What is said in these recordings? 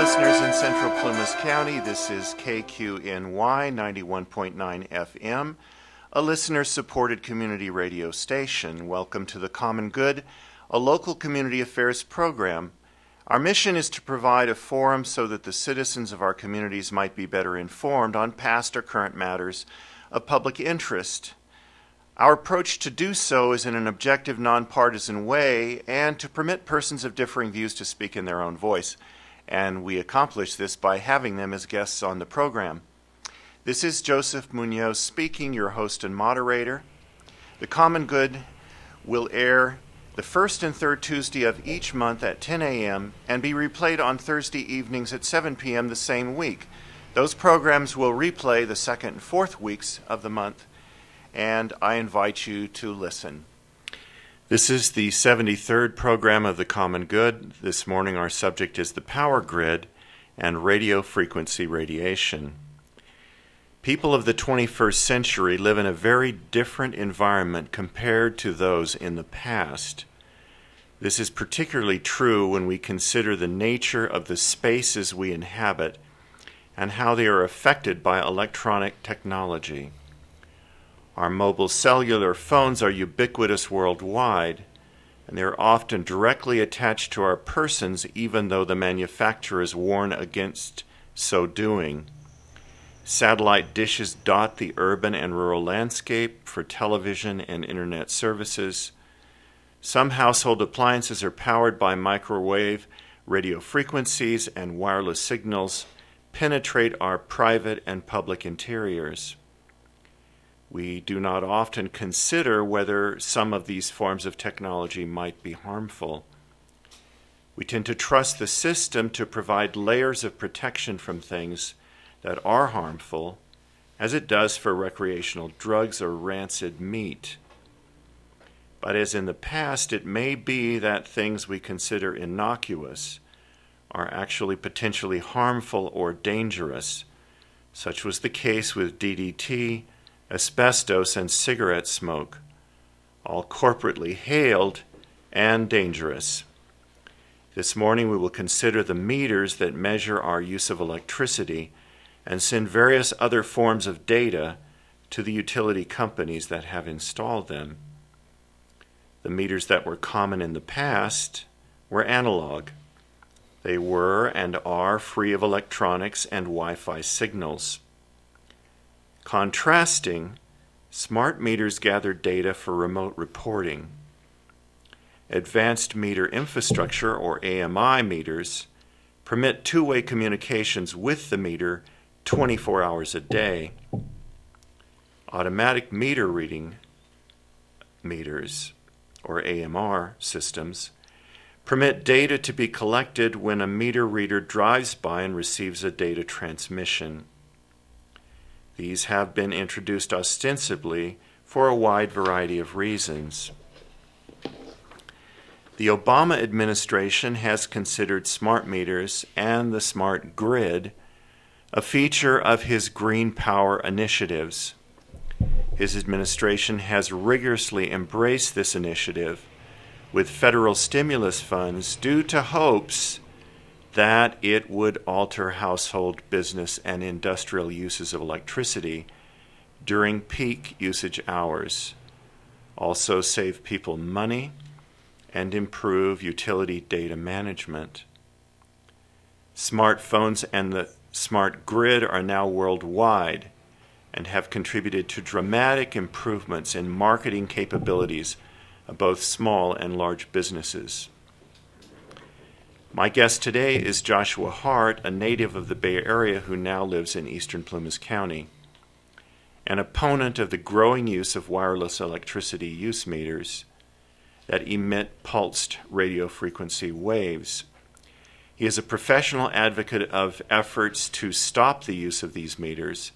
listeners in Central Plumas County. This is KQNY 91.9 FM, a listener-supported community radio station. Welcome to The Common Good, a local community affairs program. Our mission is to provide a forum so that the citizens of our communities might be better informed on past or current matters of public interest. Our approach to do so is in an objective, nonpartisan way and to permit persons of differing views to speak in their own voice. And we accomplish this by having them as guests on the program. This is Joseph Munoz speaking, your host and moderator. The Common Good will air the first and third Tuesday of each month at 10 a.m. and be replayed on Thursday evenings at 7 p.m. the same week. Those programs will replay the second and fourth weeks of the month, and I invite you to listen. This is the 73rd program of The Common Good. This morning our subject is the power grid and radio frequency radiation. People of the 21st century live in a very different environment compared to those in the past. This is particularly true when we consider the nature of the spaces we inhabit and how they are affected by electronic technology. Our mobile cellular phones are ubiquitous worldwide, and they are often directly attached to our persons, even though the manufacturers warn against so doing. Satellite dishes dot the urban and rural landscape for television and internet services. Some household appliances are powered by microwave radio frequencies, and wireless signals penetrate our private and public interiors. We do not often consider whether some of these forms of technology might be harmful. We tend to trust the system to provide layers of protection from things that are harmful, as it does for recreational drugs or rancid meat. But as in the past, it may be that things we consider innocuous are actually potentially harmful or dangerous. Such was the case with DDT, asbestos, and cigarette smoke, all corporately hailed and dangerous. This morning we will consider the meters that measure our use of electricity and send various other forms of data to the utility companies that have installed them. The meters that were common in the past were analog. They were and are free of electronics and Wi-Fi signals. Contrasting, smart meters gather data for remote reporting. Advanced meter infrastructure, or AMI meters, permit two-way communications with the meter 24 hours a day. Automatic meter reading meters, or AMR systems, permit data to be collected when a meter reader drives by and receives a data transmission. These have been introduced ostensibly for a wide variety of reasons. The Obama administration has considered smart meters and the smart grid a feature of his green power initiatives. His administration has rigorously embraced this initiative with federal stimulus funds due to hopes that it would alter household, business, and industrial uses of electricity during peak usage hours, also save people money, and improve utility data management. Smartphones and the smart grid are now worldwide and have contributed to dramatic improvements in marketing capabilities of both small and large businesses. My guest today is Joshua Hart, a native of the Bay Area who now lives in eastern Plumas County, an opponent of the growing use of wireless electricity use meters that emit pulsed radio frequency waves. He is a professional advocate of efforts to stop the use of these meters,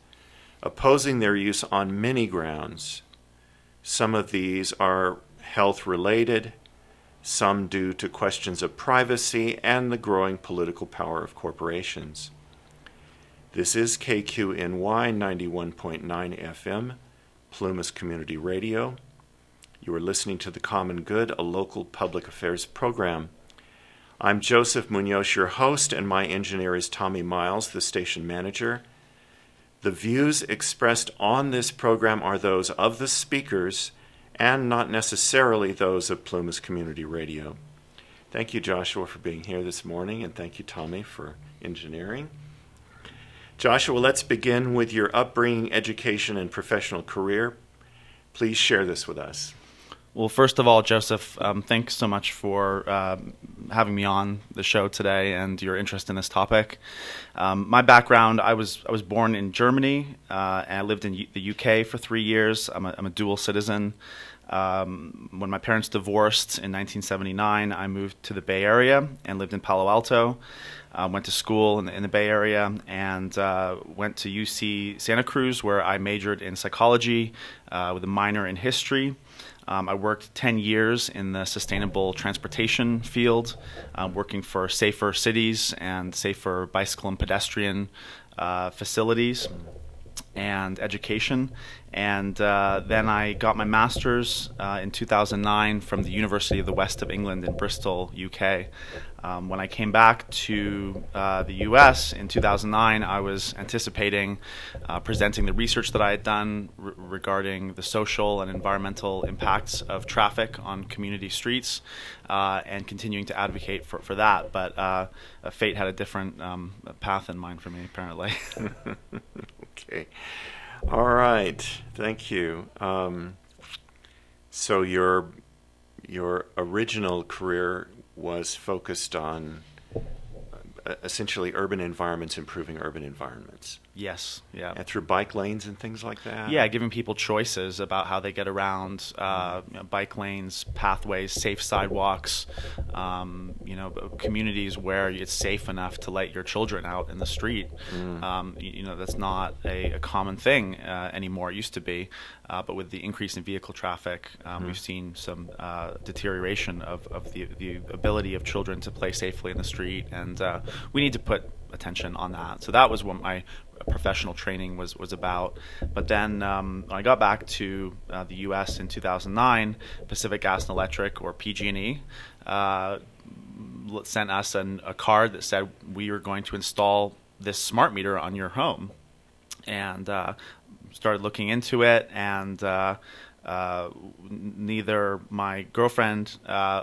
opposing their use on many grounds. Some of these are health-related, some due to questions of privacy and the growing political power of corporations. This is KQNY 91.9 FM, Plumas Community Radio. You are listening to The Common Good, a local public affairs program. I'm Joseph Munoz, your host, and my engineer is Tommy Miles, the station manager. The views expressed on this program are those of the speakers and not necessarily those of Plumas Community Radio. Thank you, Joshua, for being here this morning, and thank you, Tommy, for engineering. Joshua, let's begin with your upbringing, education, and professional career. Please share this with us. Well, first of all, Joseph, thanks so much for having me on the show today and your interest in this topic. My background, I was born in Germany and I lived in the UK for 3 years. I'm a dual citizen. When my parents divorced in 1979, I moved to the Bay Area and lived in Palo Alto. Went to school in the Bay Area and went to UC Santa Cruz, where I majored in psychology with a minor in history. I worked 10 years in the sustainable transportation field, working for safer cities and safer bicycle and pedestrian facilities and education. And then I got my master's in 2009 from the University of the West of England in Bristol, UK. When I came back to the US in 2009, I was anticipating presenting the research that I had done regarding the social and environmental impacts of traffic on community streets and continuing to advocate for that. But fate had a different path in mind for me, apparently. Okay. All right. Thank you. So your original career was focused on essentially urban environments, improving urban environments. Yes, yeah. And through bike lanes and things like that? Yeah, giving people choices about how they get around bike lanes, pathways, safe sidewalks, communities where it's safe enough to let your children out in the street. That's not a common thing anymore. It used to be. But with the increase in vehicle traffic, we've seen some deterioration of the ability of children to play safely in the street, and we need to put attention on that. So that was what my professional training was about. But then when I got back to the U.S. in 2009, Pacific Gas and Electric, or PG&E, sent us a card that said we were going to install this smart meter on your home. And started looking into it, and neither my girlfriend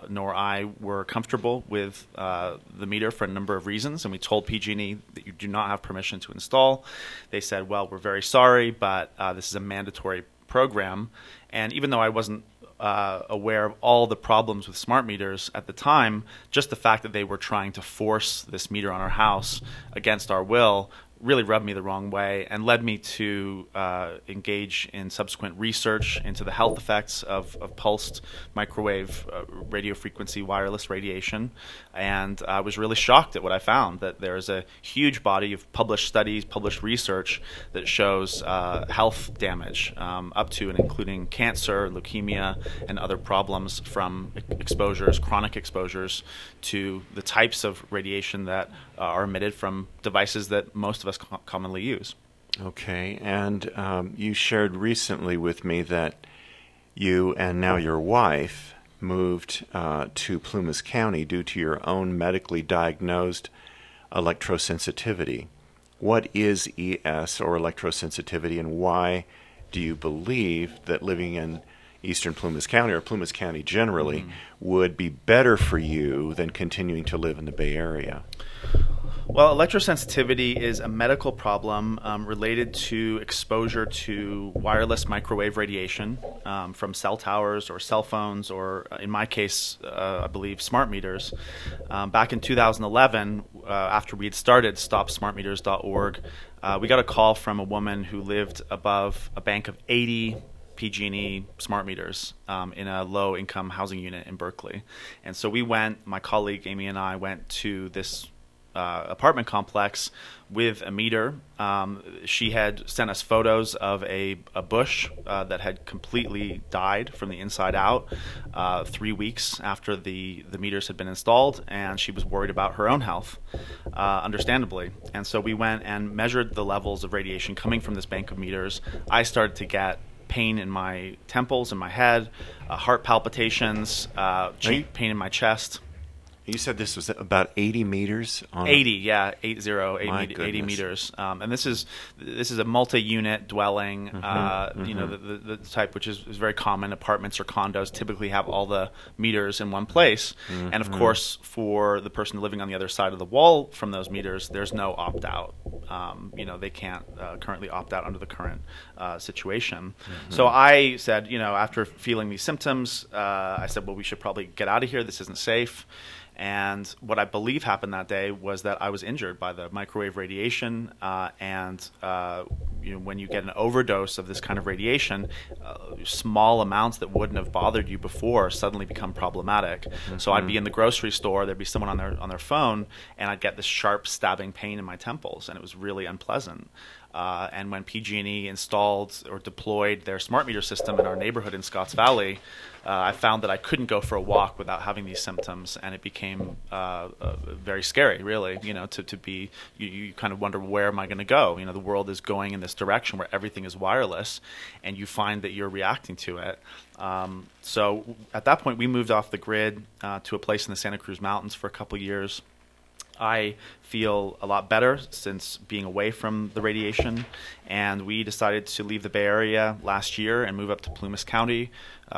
nor I were comfortable with the meter for a number of reasons, and we told PG&E that you do not have permission to install. They said, well, we're very sorry, but this is a mandatory program. And even though I wasn't aware of all the problems with smart meters at the time, just the fact that they were trying to force this meter on our house against our will really rubbed me the wrong way and led me to engage in subsequent research into the health effects of pulsed microwave radio frequency wireless radiation. And I was really shocked at what I found, that there is a huge body of published studies, published research that shows health damage up to and including cancer, leukemia, and other problems from exposures, chronic exposures to the types of radiation that are emitted from devices that most of us commonly use. Okay, and you shared recently with me that you and now your wife moved to Plumas County due to your own medically diagnosed electrosensitivity. What is ES, or electrosensitivity, and why do you believe that living in eastern Plumas County, or Plumas County generally, would be better for you than continuing to live in the Bay Area? Well, electrosensitivity is a medical problem related to exposure to wireless microwave radiation from cell towers or cell phones, or in my case, I believe, smart meters. Back in 2011, after we had started StopSmartMeters.org, we got a call from a woman who lived above a bank of 80 PG&E smart meters in a low-income housing unit in Berkeley. And so we went, my colleague Amy and I went to this apartment complex with a meter. She had sent us photos of a bush that had completely died from the inside out 3 weeks after the meters had been installed, and she was worried about her own health, understandably. And so we went and measured the levels of radiation coming from this bank of meters. I started to get pain in my temples and my head, heart palpitations, pain in my chest. You said this was about 80 meters on 80, yeah, 80 goodness. meters. And this is a multi-unit dwelling, you know, the type which is very common. Apartments or condos typically have all the meters in one place. And of course, for the person living on the other side of the wall from those meters, there's no opt-out. You know, they can't currently opt out under the current situation. So I said, you know, after feeling these symptoms, I said, well, we should probably get out of here. This isn't safe. And what I believe happened that day was that I was injured by the microwave radiation. And you know, when you get an overdose of this kind of radiation, small amounts that wouldn't have bothered you before suddenly become problematic. So I'd be in the grocery store, there'd be someone on their phone, and I'd get this sharp stabbing pain in my temples, and it was really unpleasant. And when PG&E installed or deployed their smart meter system in our neighborhood in Scotts Valley, I found that I couldn't go for a walk without having these symptoms, and it became very scary, really. You know, to be you kind of wonder, where am I going to go? You know, the world is going in this direction where everything is wireless, and you find that you're reacting to it. So at that point, we moved off the grid to a place in the Santa Cruz Mountains for a couple years. I feel a lot better since being away from the radiation, and we decided to leave the Bay Area last year and move up to Plumas County.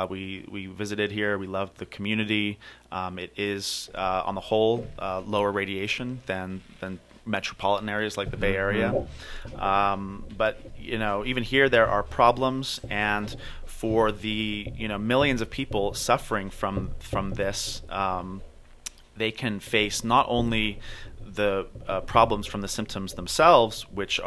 We visited here. We loved the community. It is, on the whole, lower radiation than metropolitan areas like the Bay Area. But you know, even here there are problems, and for the millions of people suffering from this. They can face not only the problems from the symptoms themselves, which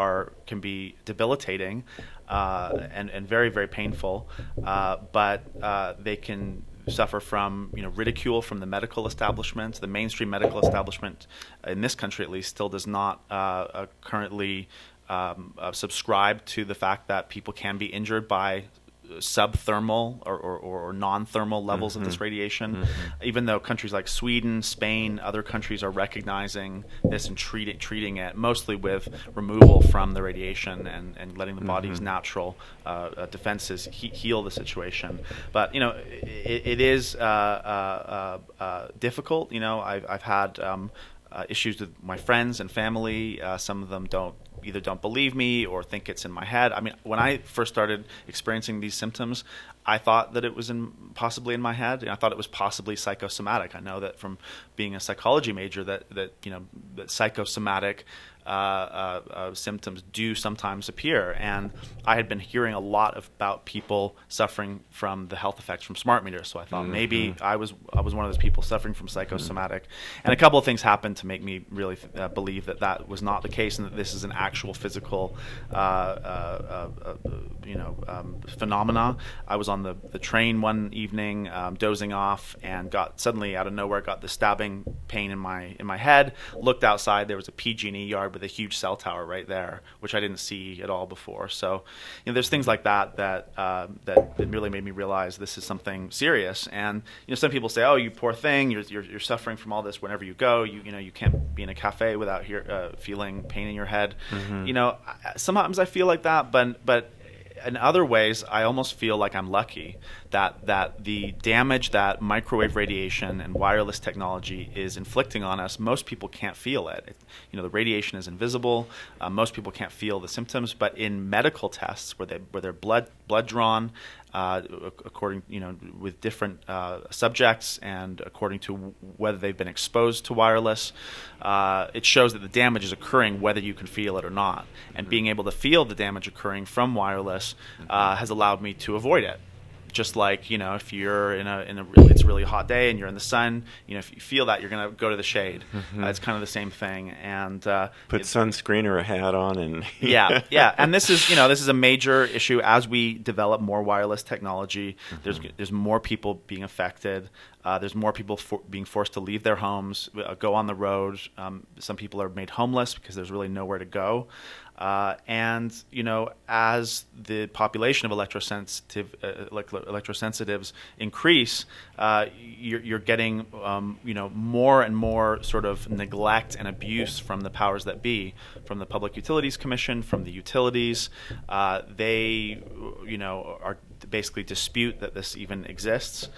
can be debilitating and very, very painful, but they can suffer from ridicule from the medical establishment. The mainstream medical establishment in this country, at least, still does not currently subscribe to the fact that people can be injured by subthermal or non-thermal levels of this radiation, even though countries like Sweden, Spain, other countries are recognizing this and treating it mostly with removal from the radiation and letting the body's natural defenses heal the situation. But it is difficult. I've had issues with my friends and family. Some of them either don't believe me or think it's in my head. I mean, when I first started experiencing these symptoms, I thought that it was possibly in my head. I thought it was possibly psychosomatic. I know that from being a psychology major that psychosomatic symptoms do sometimes appear, and I had been hearing a lot about people suffering from the health effects from smart meters. So I thought maybe I was one of those people suffering from psychosomatic. And a couple of things happened to make me really believe that was not the case, and that this is an actual physical phenomena. I was on the train one evening, dozing off, and suddenly out of nowhere got the stabbing pain in my head. Looked outside, there was a PG&E yard with a huge cell tower right there, which I didn't see at all before. So, there's things like that really made me realize this is something serious. And some people say, "Oh, you poor thing, you're suffering from all this whenever you go. You can't be in a cafe without feeling pain in your head." Sometimes I feel like that, but in other ways, I almost feel like I'm lucky that the damage that microwave radiation and wireless technology is inflicting on us, most people can't feel it. The radiation is invisible. Most people can't feel the symptoms. But in medical tests, where their blood drawn, according with different subjects and according to whether they've been exposed to wireless, it shows that the damage is occurring whether you can feel it or not. And being able to feel the damage occurring from wireless has allowed me to avoid it. Just like if you're it's a really hot day and you're in the sun, if you feel that, you're going to go to the shade. It's kind of the same thing. And put sunscreen or a hat on, and yeah. And this is a major issue as we develop more wireless technology. There's more people being affected. There's more people being forced to leave their homes, go on the road. Some people are made homeless because there's really nowhere to go. And as the population of electrosensitives increase, you're getting more and more sort of neglect and abuse from the powers that be, from the Public Utilities Commission, from the utilities. They are basically dispute that this even exists.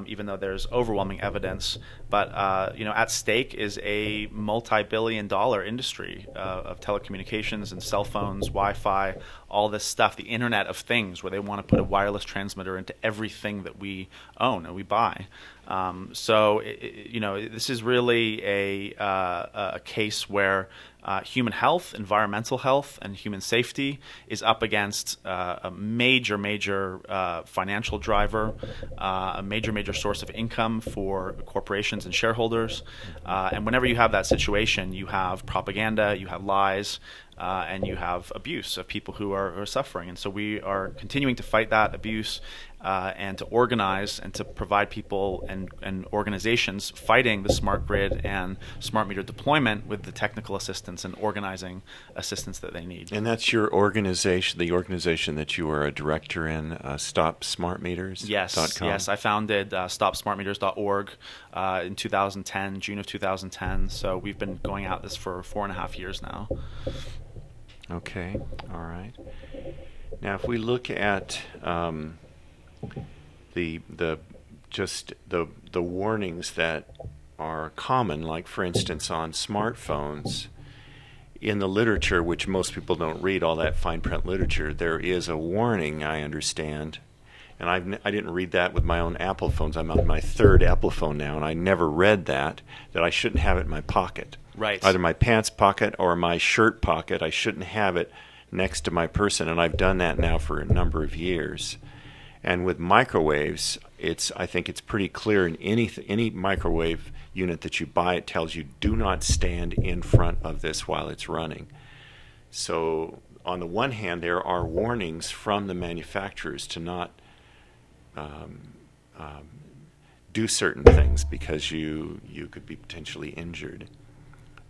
even though there's overwhelming evidence. But at stake is a multi-billion-dollar industry of telecommunications and cell phones, Wi-Fi, all this stuff, the Internet of Things, where they want to put a wireless transmitter into everything that we own and we buy. This is really a case where human health, environmental health, and human safety is up against a major financial driver, a major source of income for corporations and shareholders. And whenever you have that situation, you have propaganda, you have lies, and you have abuse of people who are suffering. And so we are continuing to fight that abuse and to organize and to provide people and organizations fighting the smart grid and smart meter deployment with the technical assistance and organizing assistance that they need. And that's your organization, the organization that you are a director in, StopSmartMeters.com? Yes, I founded StopSmartMeters.org in 2010, June of 2010. So we've been going at this for 4.5 years now. Okay, all right. Now, if we look at the warnings that are common, like for instance on smartphones, in the literature, which most people don't read, all that fine print literature, there is a warning, I understand. And I didn't read that with my own Apple phones. I'm on my third Apple phone now, and I never read that I shouldn't have it in my pocket. Right. Either my pants pocket or my shirt pocket. I shouldn't have it next to my person, and I've done that now for a number of years. And with microwaves, I think it's pretty clear in any microwave unit that you buy, it tells you do not stand in front of this while it's running. So on the one hand, there are warnings from the manufacturers to not do certain things because you could be potentially injured.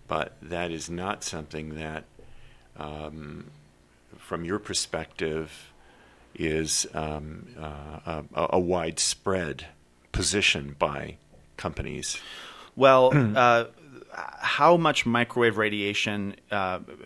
But that is not something that, from your perspective, is a widespread position by companies. Well, how much microwave radiation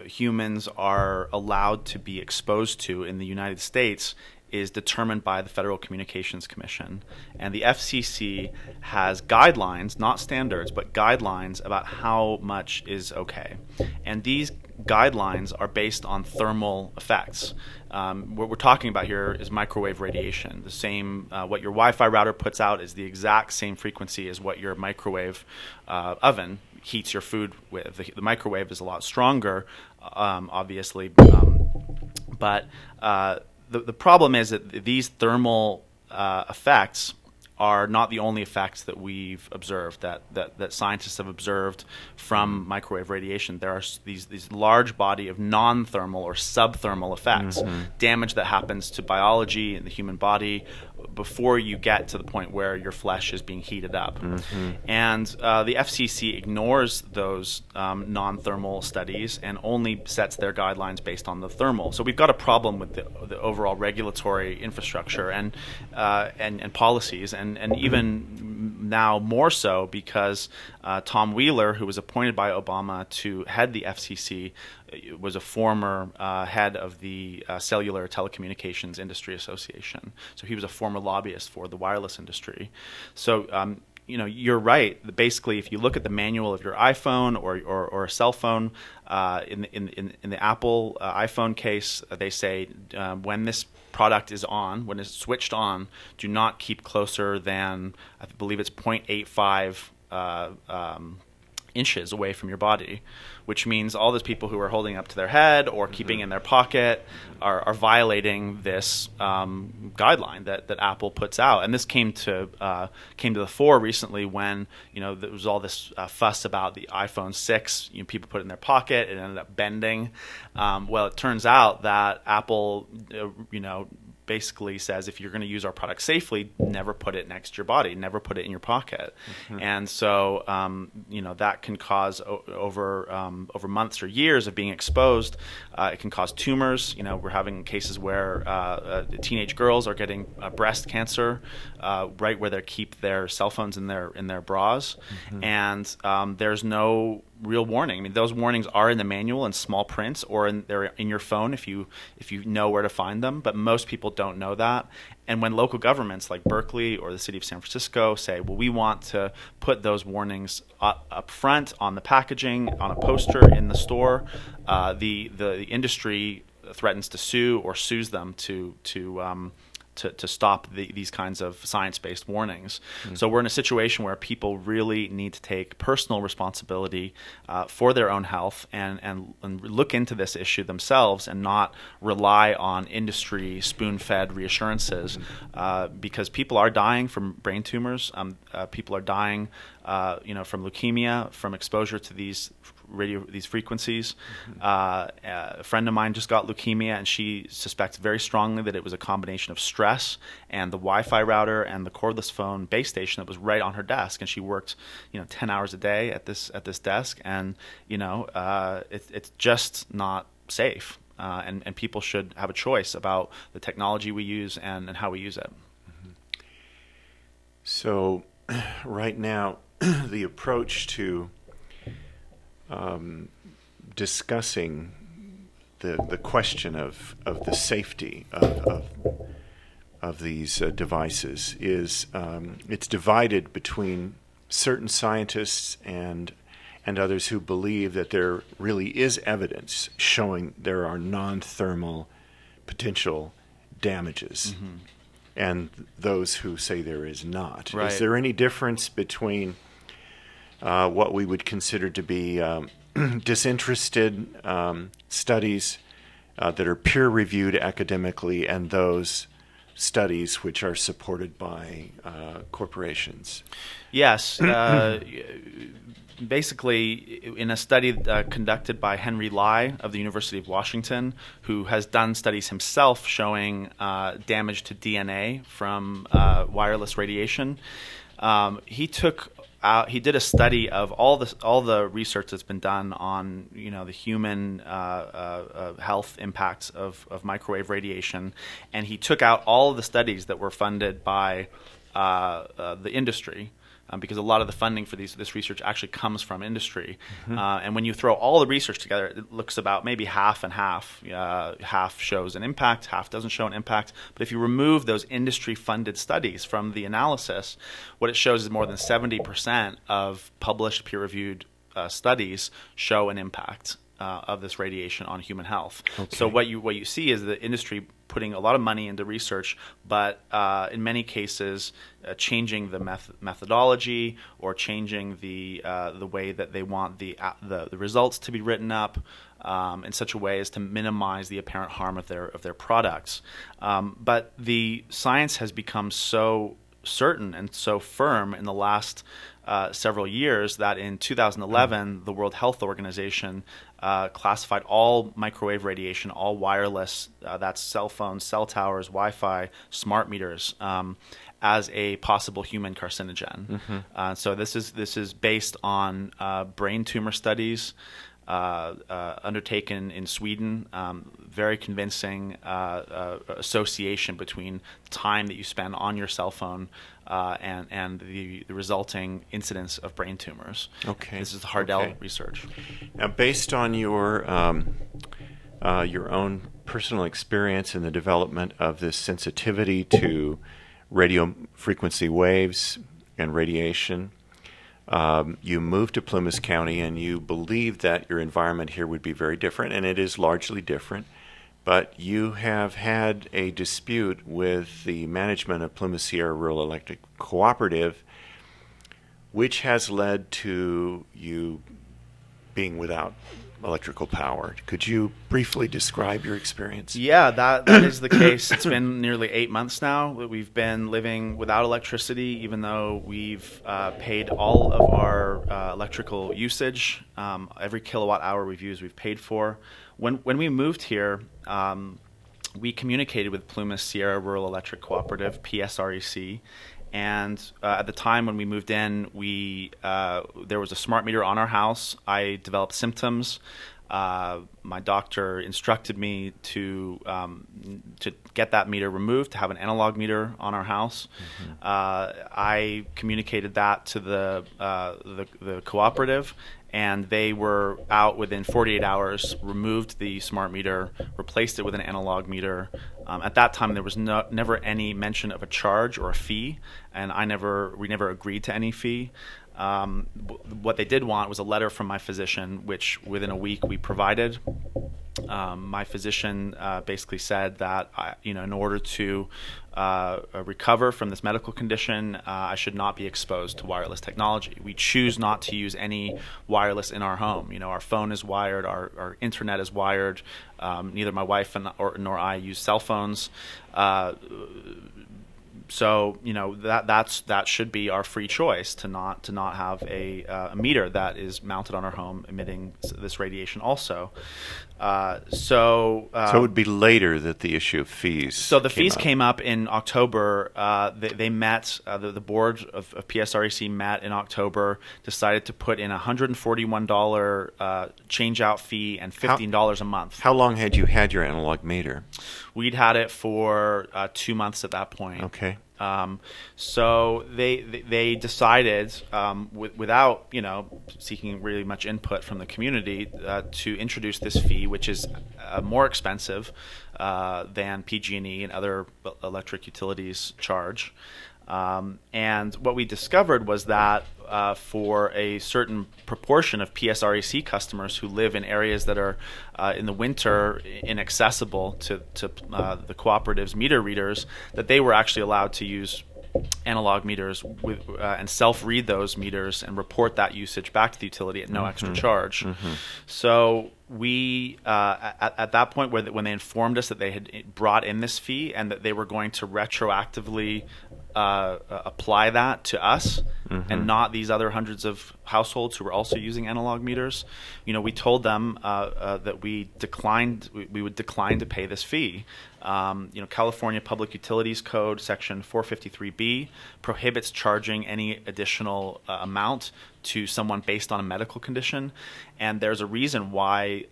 humans are allowed to be exposed to in the United States is determined by the Federal Communications Commission. And the FCC has guidelines, not standards, but guidelines about how much is okay. And these guidelines are based on thermal effects. What we're talking about here is microwave radiation. The same, what your Wi-Fi router puts out is the exact same frequency as what your microwave oven heats your food with. The microwave is a lot stronger, obviously, but the problem is that these thermal effects are not the only effects that we've observed, that scientists have observed from microwave radiation. There are these large body of non-thermal or subthermal effects, damage that happens to biology in the human body before you get to the point where your flesh is being heated up. And the FCC ignores those non-thermal studies and only sets their guidelines based on the thermal. So we've got a problem with the overall regulatory infrastructure and policies, and even now more so because Tom Wheeler, who was appointed by Obama to head the FCC, was a former head of the Cellular Telecommunications Industry Association. So he was a former lobbyist for the wireless industry. So you're right. Basically, if you look at the manual of your iPhone or a cell phone, in the Apple iPhone case, they say when this product is on, when it's switched on, do not keep closer than, I believe it's 0.85 inches away from your body, which means all those people who are holding up to their head or keeping in their pocket are violating this guideline that Apple puts out. And this came to the fore recently when there was all this fuss about the iPhone 6. People put it in their pocket, it ended up bending. Well, it turns out that Apple, basically says if you're going to use our product safely, never put it next to your body, never put it in your pocket. And so that can cause over months or years of being exposed. It can cause tumors. We're having cases where teenage girls are getting breast cancer right where they keep their cell phones in their bras, and there's no real warning. I mean, those warnings are in the manual in small print, or they're in your phone if you know where to find them. But most people don't know that. And when local governments like Berkeley or the city of San Francisco say, well, we want to put those warnings up front on the packaging, on a poster in the store, the industry threatens to sue or sues them to stop these kinds of science-based warnings. So we're in a situation where people really need to take personal responsibility for their own health and look into this issue themselves and not rely on industry spoon-fed reassurances because people are dying from brain tumors. People are dying from leukemia, from exposure to these frequencies. A friend of mine just got leukemia, and she suspects very strongly that it was a combination of stress and the Wi-Fi router and the cordless phone base station that was right on her desk. And she worked, 10 hours a day at this desk, and it's just not safe. And people should have a choice about the technology we use and how we use it. So, right now, the approach to discussing the question of the safety of these devices is it's divided between certain scientists and others who believe that there really is evidence showing there are non-thermal potential damages, and those who say there is not. Right. Is there any difference between what we would consider to be disinterested studies that are peer-reviewed academically and those studies which are supported by corporations? Yes. Basically, in a study conducted by Henry Lai of the University of Washington, who has done studies himself showing damage to DNA from wireless radiation, he did a study of all the research that's been done on the human health impacts of microwave radiation, and he took out all of the studies that were funded by the industry. Because a lot of the funding for this research actually comes from industry. And when you throw all the research together, it looks about maybe half and half. Half shows an impact, half doesn't show an impact. But if you remove those industry-funded studies from the analysis, what it shows is more than 70% of published peer-reviewed studies show an impact of this radiation on human health. Okay. So what you see is the industry putting a lot of money into research, but in many cases changing the methodology or changing the way that they want the results to be written up in such a way as to minimize the apparent harm of their products. But the science has become so certain and so firm in the last several years that in 2011 the World Health Organization classified all microwave radiation, all wireless, that's cell phones, cell towers, Wi-Fi, smart meters, as a possible human carcinogen. So this is based on brain tumor studies undertaken in Sweden. Very convincing association between time that you spend on your cell phone and the resulting incidence of brain tumors. Okay. This is the Hardell research. Now, based on your own personal experience in the development of this sensitivity to radio frequency waves and radiation, you moved to Plumas County and you believed that your environment here would be very different, and it is largely different. But you have had a dispute with the management of Plumas Sierra Rural Electric Cooperative, which has led to you being without electrical power. Could you briefly describe your experience? Yeah, that is the case. It's been nearly 8 months now that we've been living without electricity, even though we've paid all of our electrical usage. Every kilowatt hour we've used, we've paid for. When we moved here, we communicated with Plumas Sierra Rural Electric Cooperative, PSREC, and at the time when we moved in, there was a smart meter on our house. I developed symptoms. My doctor instructed me to get that meter removed, to have an analog meter on our house. I communicated that to the cooperative, and they were out within 48 hours, removed the smart meter, replaced it with an analog meter. At that time, there was never any mention of a charge or a fee, and we never agreed to any fee. What they did want was a letter from my physician, which within a week we provided. My physician basically said that in order to recover from this medical condition, I should not be exposed to wireless technology. We choose not to use any wireless in our home. Our phone is wired, our internet is wired. Neither my wife nor I use cell phones. So that should be our free choice to not have a meter that is mounted on our home emitting this radiation also. So it would be later that the issue of fees. So the fees came up in October. They met. The board of PSREC met in October. Decided to put in a $141 change-out fee and $15 a month. How long had you had your analog meter? We'd had it for 2 months at that point. Okay. So they decided, without seeking really much input from the community, to introduce this fee, which is more expensive than PG&E and other electric utilities charge. And what we discovered was that for a certain proportion of PSREC customers who live in areas that are in the winter inaccessible to the cooperative's meter readers, that they were actually allowed to use analog meters and self-read those meters and report that usage back to the utility at no extra charge. So we, at that point, when they informed us that they had brought in this fee and that they were going to retroactively apply that to us and not these other hundreds of households who were also using analog meters, we told them that we would decline to pay this fee. California Public Utilities Code Section 453B prohibits charging any additional amount to someone based on a medical condition, and there's a reason why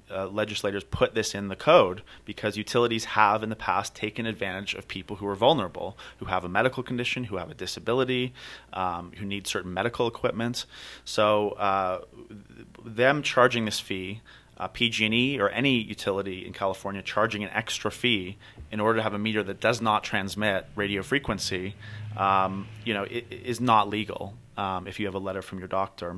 legislators put this in the code, because utilities have in the past taken advantage of people who are vulnerable, who have a medical condition, who have a disability, who need certain medical equipment. So them charging this fee, PG&E or any utility in California charging an extra fee in order to have a meter that does not transmit radio frequency, it is not legal if you have a letter from your doctor.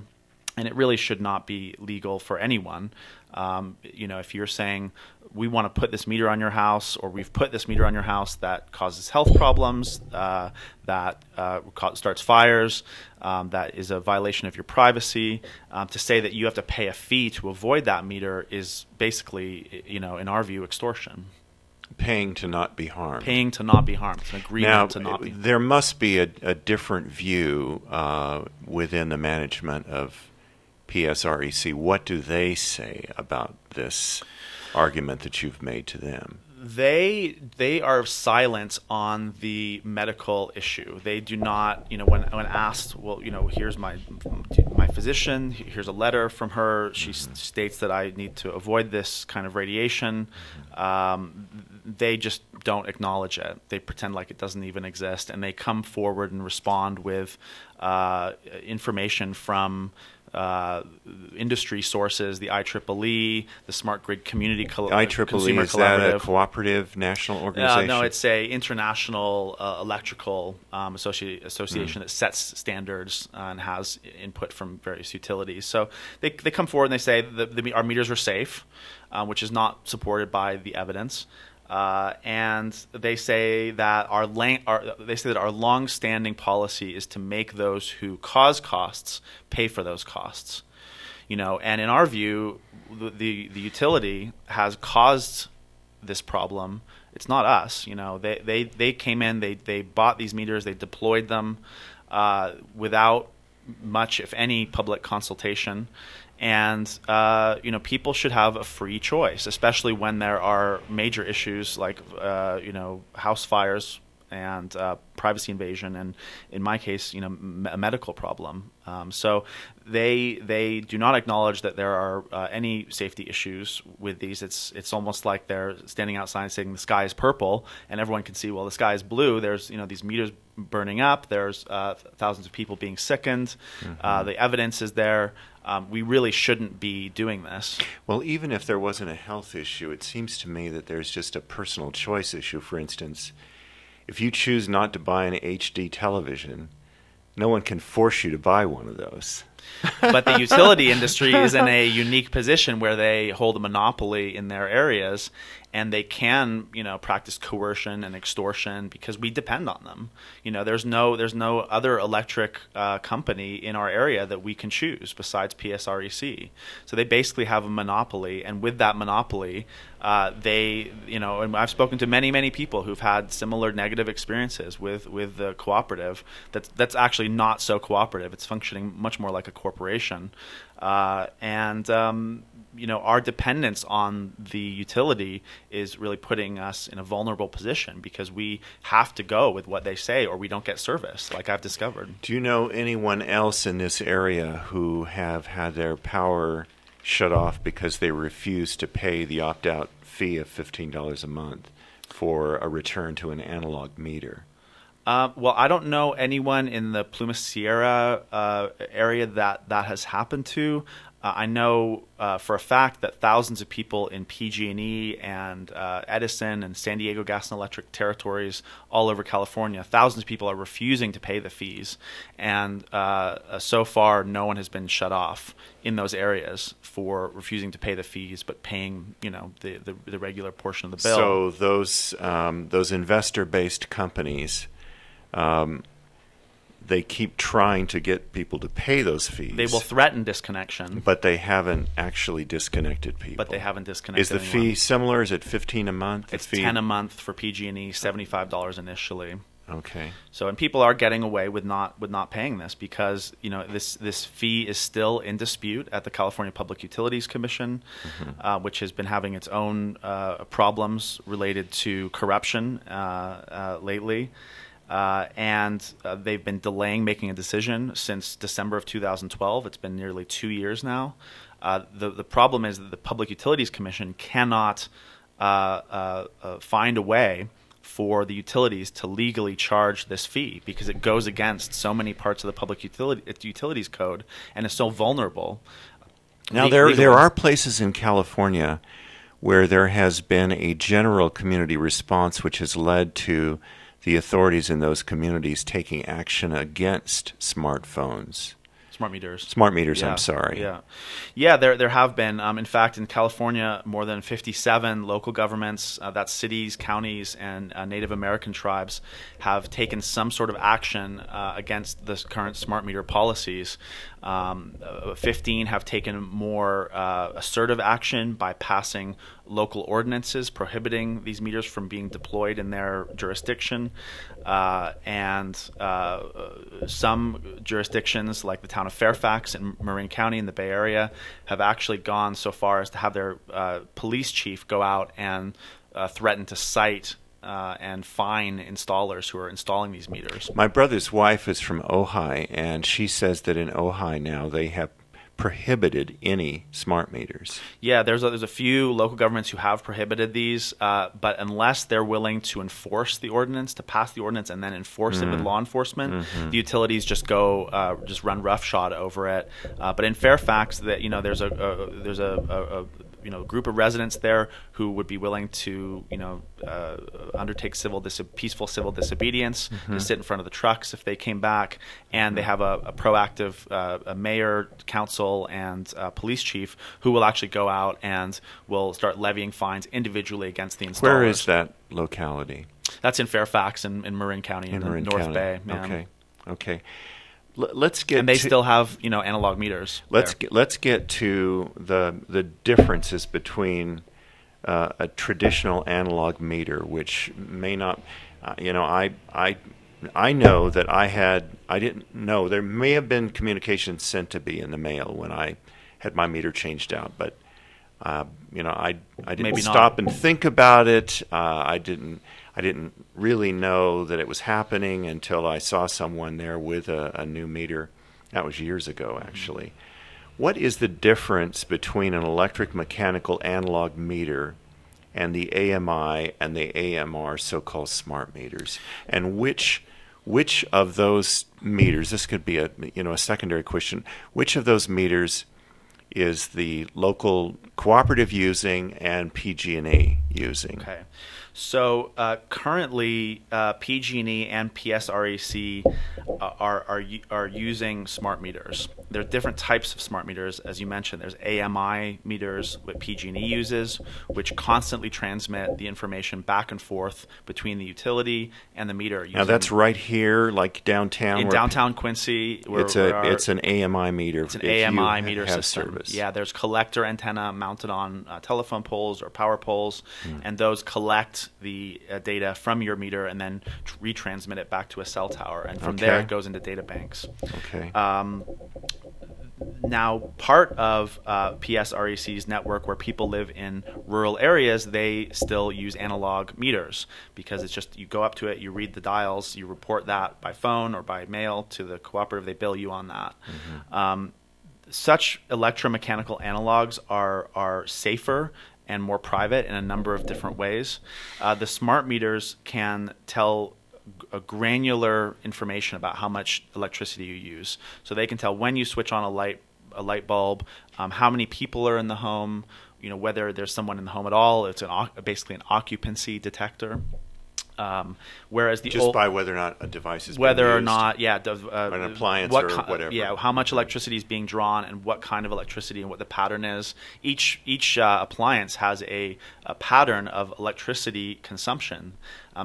And it really should not be legal for anyone. If you're saying, we want to put this meter on your house, or we've put this meter on your house that causes health problems, that starts fires, that is a violation of your privacy, to say that you have to pay a fee to avoid that meter is basically, in our view, extortion. Paying to not be harmed. Paying to not be harmed. It's an agreement to not be harmed. There must be a different view within the management of PSREC. What do they say about this argument that you've made to them? They are silent on the medical issue. They do not, when asked, well, here's my physician, here's a letter from her, she states that I need to avoid this kind of radiation. They just don't acknowledge it. They pretend like it doesn't even exist, and they come forward and respond with information from industry sources, the IEEE, the Smart Grid Community IEEE, Consumer is that Collaborative. A cooperative national organization? No, it's a international electrical association that sets standards and has input from various utilities. So they come forward and they say that our meters are safe, which is not supported by the evidence. And they say that our long-standing policy is to make those who cause costs pay for those costs. And in our view, the utility has caused this problem. It's not us. They came in, they bought these meters, they deployed them without much, if any, public consultation. And people should have a free choice, especially when there are major issues like house fires and privacy invasion, and in my case, a medical problem. So they do not acknowledge that there are any safety issues with these. It's almost like they're standing outside saying the sky is purple, and everyone can see, well, the sky is blue. There's these meters burning up. There's thousands of people being sickened. The evidence is there. we really shouldn't be doing this. Well, even if there wasn't a health issue, it seems to me that there's just a personal choice issue. For instance, if you choose not to buy an HD television, no one can force you to buy one of those. But the utility industry is in a unique position where they hold a monopoly in their areas, and they can, practice coercion and extortion because we depend on them. There's no other electric company in our area that we can choose besides PSREC. So they basically have a monopoly, and with that monopoly, and I've spoken to many people who've had similar negative experiences with the cooperative. That's actually not so cooperative. It's functioning much more like a corporation, our dependence on the utility is really putting us in a vulnerable position because we have to go with what they say or we don't get service, like I've discovered. Do you know anyone else in this area who have had their power shut off because they refused to pay the opt-out fee of $15 a month for a return to an analog meter? Well, I don't know anyone in the Plumas Sierra area that has happened to. I know for a fact that thousands of people in PG&E and Edison and San Diego Gas and Electric territories all over California, thousands of people are refusing to pay the fees. And so far, no one has been shut off in those areas for refusing to pay the fees, but paying, the regular portion of the bill. So those investor-based companies, they keep trying to get people to pay those fees. They will threaten disconnection. But they haven't actually disconnected people. But they haven't disconnected Is the anyone. fee similar? Is it $15 a month? It's $10 a month for PG&E, $75 initially. Okay. So, and people are getting away with not paying this because this fee is still in dispute at the California Public Utilities Commission, which has been having its own problems related to corruption lately. And they've been delaying making a decision since December of 2012. It's been nearly 2 years now. The problem is that the Public Utilities Commission cannot find a way for the utilities to legally charge this fee because it goes against so many parts of the Public Utilities Code and is so vulnerable. Now, there are places in California where there has been a general community response which has led to the authorities in those communities taking action against smartphones. Smart meters. Smart meters, Yeah, I'm sorry. Yeah, there have been. In fact, in California, more than 57 local governments, that's cities, counties, and Native American tribes, have taken some sort of action against the current smart meter policies. 15 have taken more assertive action by passing local ordinances prohibiting these meters from being deployed in their jurisdiction. And some jurisdictions, like the town of Fairfax in Marin County in the Bay Area, have actually gone so far as to have their police chief go out and threaten to cite and fine installers who are installing these meters. My brother's wife is from Ojai, and she says that in Ojai now they have prohibited any smart meters. Yeah, there's a few local governments who have prohibited these, but unless they're willing to enforce the ordinance, to pass the ordinance and then enforce it with law enforcement, the utilities just run roughshod over it. But in Fairfax, there's a group of residents there who would be willing to, undertake peaceful civil disobedience, to sit in front of the trucks if they came back, and they have a proactive mayor, council, and police chief who will actually go out and will start levying fines individually against the installers. Where is that locality? That's in Fairfax in Marin County in the Marin North County. Bay. Man. Okay. Let's get. And they still have analog meters. Let's get to the differences between a traditional analog meter, which may not. I know that I didn't know there may have been communication sent to me in the mail when I had my meter changed out, but I didn't Maybe stop not. and think about it. I didn't really know that it was happening until I saw someone there with a new meter. That was years ago, actually. What is the difference between an electric mechanical analog meter and the AMI and the AMR so-called smart meters? And which of those meters, this could be a secondary question, which of those meters is the local cooperative using and PG&E using? Okay. So currently, PG&E and PSREC are using smart meters. There are different types of smart meters, as you mentioned. There's AMI meters, what PG&E uses, which constantly transmit the information back and forth between the utility and the meter. Now that's right here, like downtown. In downtown Quincy, it's an AMI meter. It's an AMI meter system. Service. Yeah, there's collector antenna mounted on telephone poles or power poles, and those collect the data from your meter and then retransmit it back to a cell tower, and from there it goes into data banks. Okay. Now, part of PSREC's network, where people live in rural areas, they still use analog meters, because it's just you go up to it, you read the dials, you report that by phone or by mail to the cooperative, they bill you on that. Such electromechanical analogs are safer and more private in a number of different ways. The smart meters can tell a granular information about how much electricity you use. So they can tell when you switch on a light bulb, how many people are in the home, whether there's someone in the home at all. It's basically an occupancy detector. Whereas the by whether or not a device is whether being or used, not an appliance or whatever, how much electricity is being drawn and what kind of electricity and what the pattern is. Each appliance has a pattern of electricity consumption,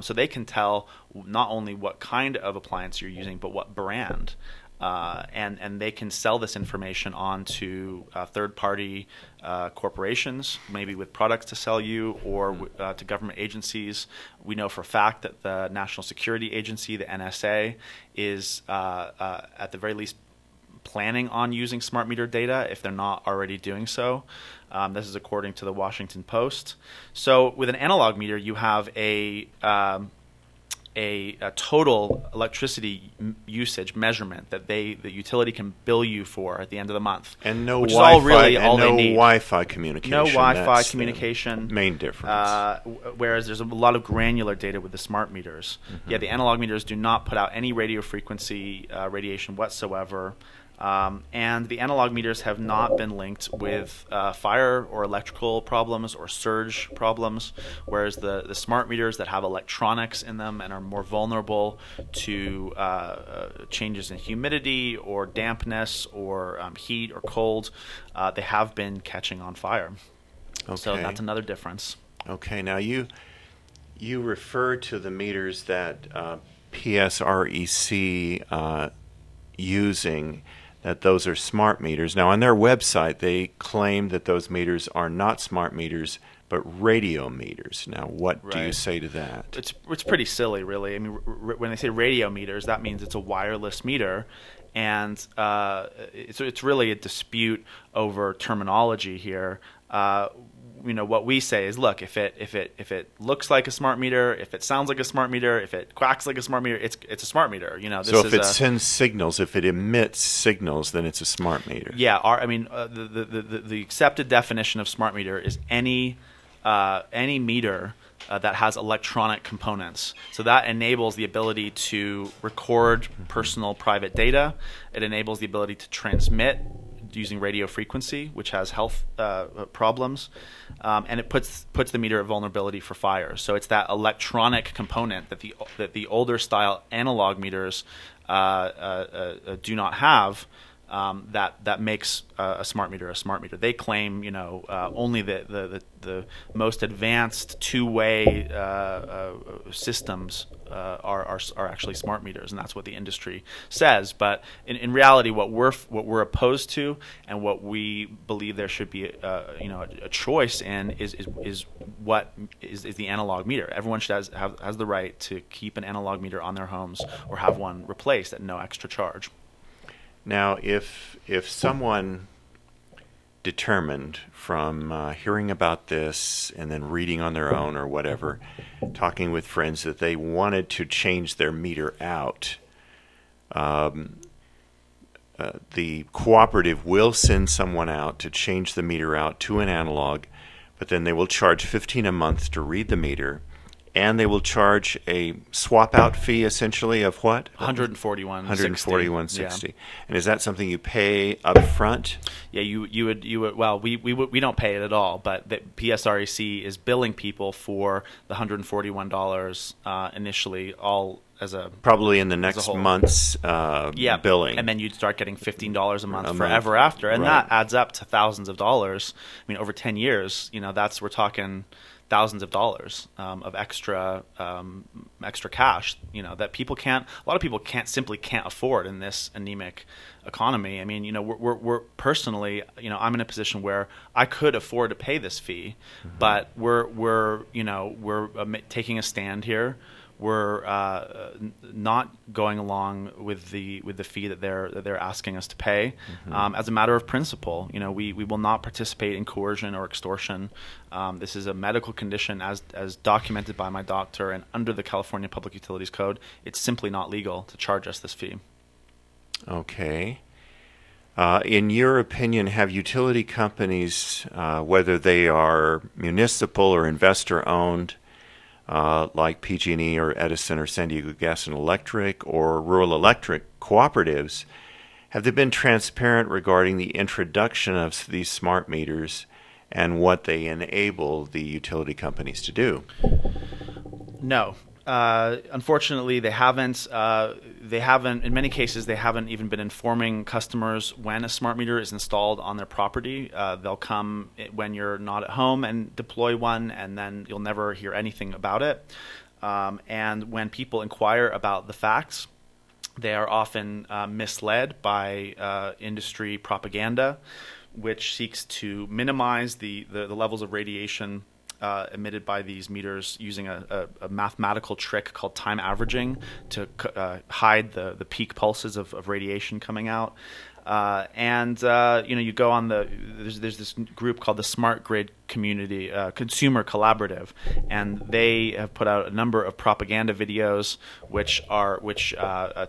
so they can tell not only what kind of appliance you're using but what brand. And they can sell this information on to third-party corporations, maybe with products to sell you, or to government agencies. We know for a fact that the National Security Agency, the NSA, is at the very least planning on using smart meter data if they're not already doing so. This is according to the Washington Post. So with an analog meter, you have a total electricity usage measurement that the utility can bill you for at the end of the month, and no which Wi-Fi, is all really all and no they need. Wi-Fi communication. No Wi-Fi That's communication. the main difference. Whereas there's a lot of granular data with the smart meters. Yeah, the analog meters do not put out any radio frequency radiation whatsoever. And the analog meters have not been linked with fire or electrical problems or surge problems, whereas the smart meters that have electronics in them and are more vulnerable to changes in humidity or dampness or heat or cold, they have been catching on fire. Okay. So that's another difference. Okay, now you refer to the meters that PSREC using, that those are smart meters. Now, on their website, they claim that those meters are not smart meters, but radio meters. Now, what do you say to that? It's pretty silly, really. I mean, when they say radio meters, that means it's a wireless meter, and it's really a dispute over terminology here. What we say is, look, if it looks like a smart meter, if it sounds like a smart meter, if it quacks like a smart meter, it's a smart meter. So if it sends signals, if it emits signals, then it's a smart meter. Yeah, the accepted definition of smart meter is any meter that has electronic components. So that enables the ability to record personal private data. It enables the ability to transmit using radio frequency, which has health problems, and it puts the meter at vulnerability for fire. So it's that electronic component that the older style analog meters do not have. That makes a smart meter a smart meter. They claim, only the most advanced two-way systems are actually smart meters, and that's what the industry says. But in reality, what we're opposed to, and what we believe there should be a choice in is the analog meter. Everyone should has the right to keep an analog meter on their homes or have one replaced at no extra charge. Now, if someone determined from hearing about this and then reading on their own or whatever, talking with friends, that they wanted to change their meter out, the cooperative will send someone out to change the meter out to an analog, but then they will charge $15 a month to read the meter, And they will charge a swap out fee essentially of what? 141.60. 141.60. Yeah. And is that something you pay up front? Yeah, you would well, we don't pay it at all, but the PSREC is billing people for the $141 initially, all as a Probably in the as a next whole. month's Yeah, billing. and then you'd start getting $15 a month A forever month, after, and right. that adds up to thousands of dollars. I mean, over 10 years, we're talking thousands of dollars of extra cash. That a lot of people simply can't afford in this anemic economy. I mean, we're personally, I'm in a position where I could afford to pay this fee, but we're taking a stand here. We're not going along with the fee that they're asking us to pay. As a matter of principle, we will not participate in coercion or extortion. This is a medical condition as documented by my doctor, and under the California Public Utilities Code, it's simply not legal to charge us this fee. Okay. In your opinion, have utility companies, whether they are municipal or investor-owned, like PG&E or Edison or San Diego Gas and Electric or rural electric cooperatives, have they been transparent regarding the introduction of these smart meters and what they enable the utility companies to do? No. Unfortunately, they haven't. In many cases, they haven't even been informing customers when a smart meter is installed on their property. They'll come when you're not at home and deploy one, and then you'll never hear anything about it. And when people inquire about the facts, they are often misled by industry propaganda, which seeks to minimize the levels of radiation emitted by these meters using a mathematical trick called time averaging to hide the peak pulses of radiation coming out. You go on there's this group called the Smart Grid Community Consumer Collaborative, and they have put out a number of propaganda videos which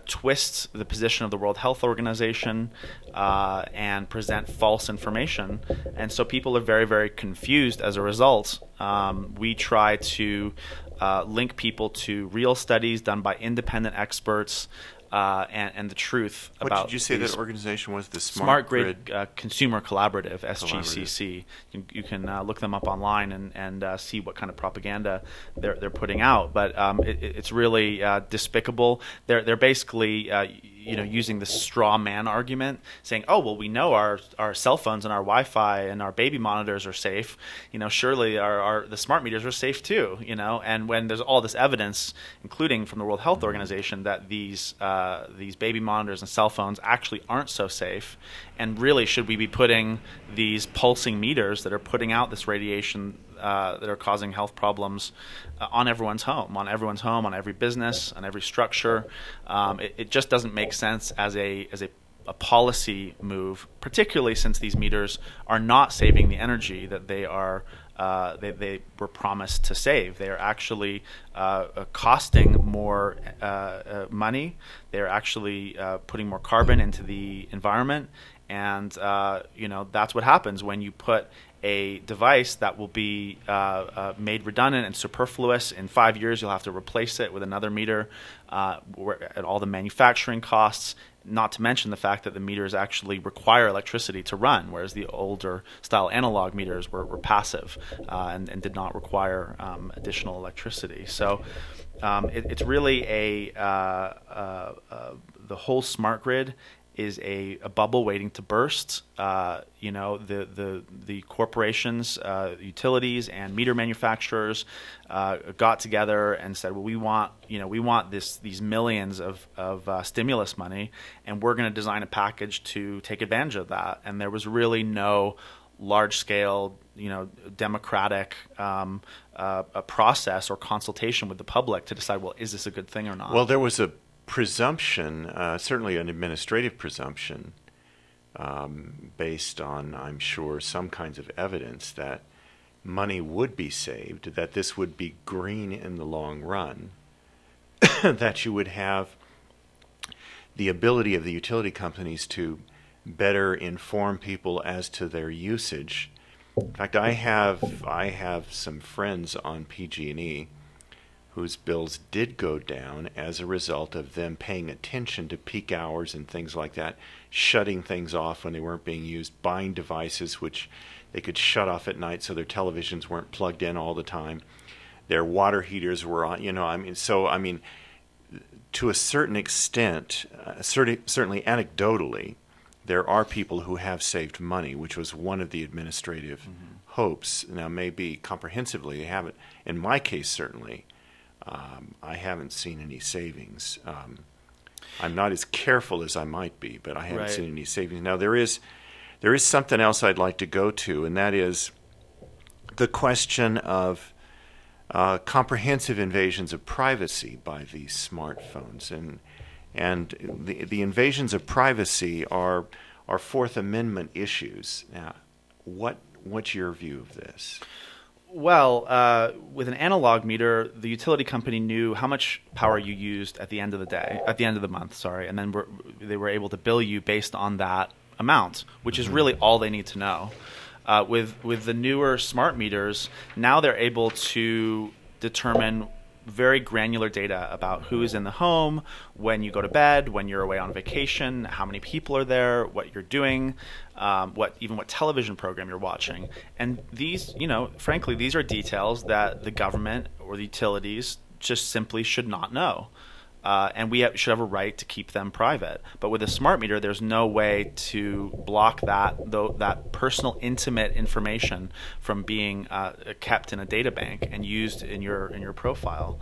twist the position of the World Health Organization and present false information, and so people are very, very confused as a result. We try to link people to real studies done by independent experts. And the truth about what did you say that organization was? The Smart Grid Consumer Collaborative, SGCC. You can look them up online and see what kind of propaganda they're putting out. But it's really despicable. They're basically using the straw man argument, saying, "Oh, well, we know our cell phones and our Wi-Fi and our baby monitors are safe. Surely the smart meters are safe too. And when there's all this evidence, including from the World Health Organization, that these baby monitors and cell phones actually aren't so safe, and really should we be putting these pulsing meters that are putting out this radiation that are causing health problems on everyone's home, on every business, on every structure? It just doesn't make sense as a policy move, particularly since these meters are not saving the energy that they were promised to save. They are actually costing more money. They are actually putting more carbon into the environment, and that's what happens when you put a device that will be made redundant and superfluous. In 5 years, you'll have to replace it with another meter at all the manufacturing costs, not to mention the fact that the meters actually require electricity to run, whereas the older style analog meters were passive and did not require additional electricity. So it's really the whole smart grid is a bubble waiting to burst. The corporations, utilities, and meter manufacturers got together and said, "Well, we want these millions of stimulus money, and we're going to design a package to take advantage of that." And there was really no large-scale, democratic process or consultation with the public to decide, well, is this a good thing or not? Well, there was a presumption, certainly an administrative presumption, based on, I'm sure, some kinds of evidence that money would be saved, that this would be green in the long run, that you would have the ability of the utility companies to better inform people as to their usage. In fact, I have some friends on PG&E whose bills did go down as a result of them paying attention to peak hours and things like that, shutting things off when they weren't being used, buying devices which they could shut off at night so their televisions weren't plugged in all the time. Their water heaters were on, to a certain extent, certainly anecdotally, there are people who have saved money, which was one of the administrative hopes. Now, maybe comprehensively they haven't. In my case, certainly, I haven't seen any savings. I'm not as careful as I might be, but I haven't seen any savings. Now, there is something else I'd like to go to, and that is the question of comprehensive invasions of privacy by these smartphones. And the invasions of privacy are Fourth Amendment issues. Now, what's your view of this? Well, with an analog meter, the utility company knew how much power you used at the end of the month, and then they were able to bill you based on that amount, which is really all they need to know. With the newer smart meters, now they're able to determine very granular data about who is in the home, when you go to bed, when you're away on vacation, how many people are there, what you're doing, what television program you're watching. And these, frankly, these are details that the government or the utilities just simply should not know. And we should have a right to keep them private. But with a smart meter, there's no way to block that personal, intimate information from being kept in a data bank and used in your profile.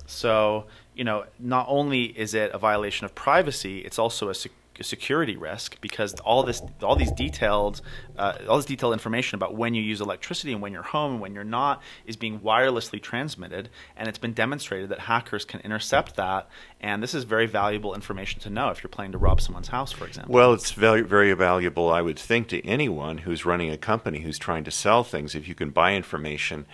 So, not only is it a violation of privacy, it's also a security risk, because all this detailed information about when you use electricity and when you're home and when you're not is being wirelessly transmitted, and it's been demonstrated that hackers can intercept that, and this is very valuable information to know if you're planning to rob someone's house, for example. Well, it's very, very valuable, I would think, to anyone who's running a company who's trying to sell things. If you can buy information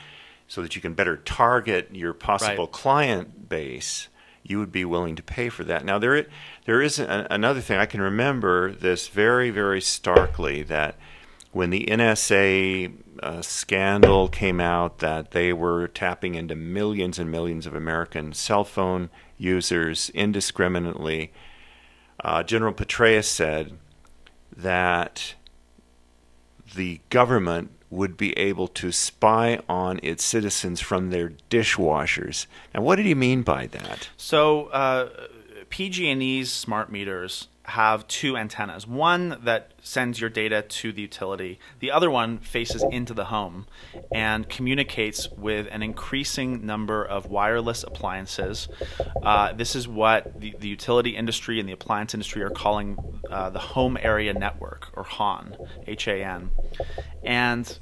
so that you can better target your possible client base, you would be willing to pay for that. Now, there is another thing. I can remember this very, very starkly, that when the NSA scandal came out that they were tapping into millions and millions of American cell phone users indiscriminately, General Petraeus said that the government would be able to spy on its citizens from their dishwashers. Now, what did he mean by that? So PG&E's smart meters have two antennas. One that sends your data to the utility. The other one faces into the home and communicates with an increasing number of wireless appliances. This is what the utility industry and the appliance industry are calling the home area network, or HAN, H-A-N. And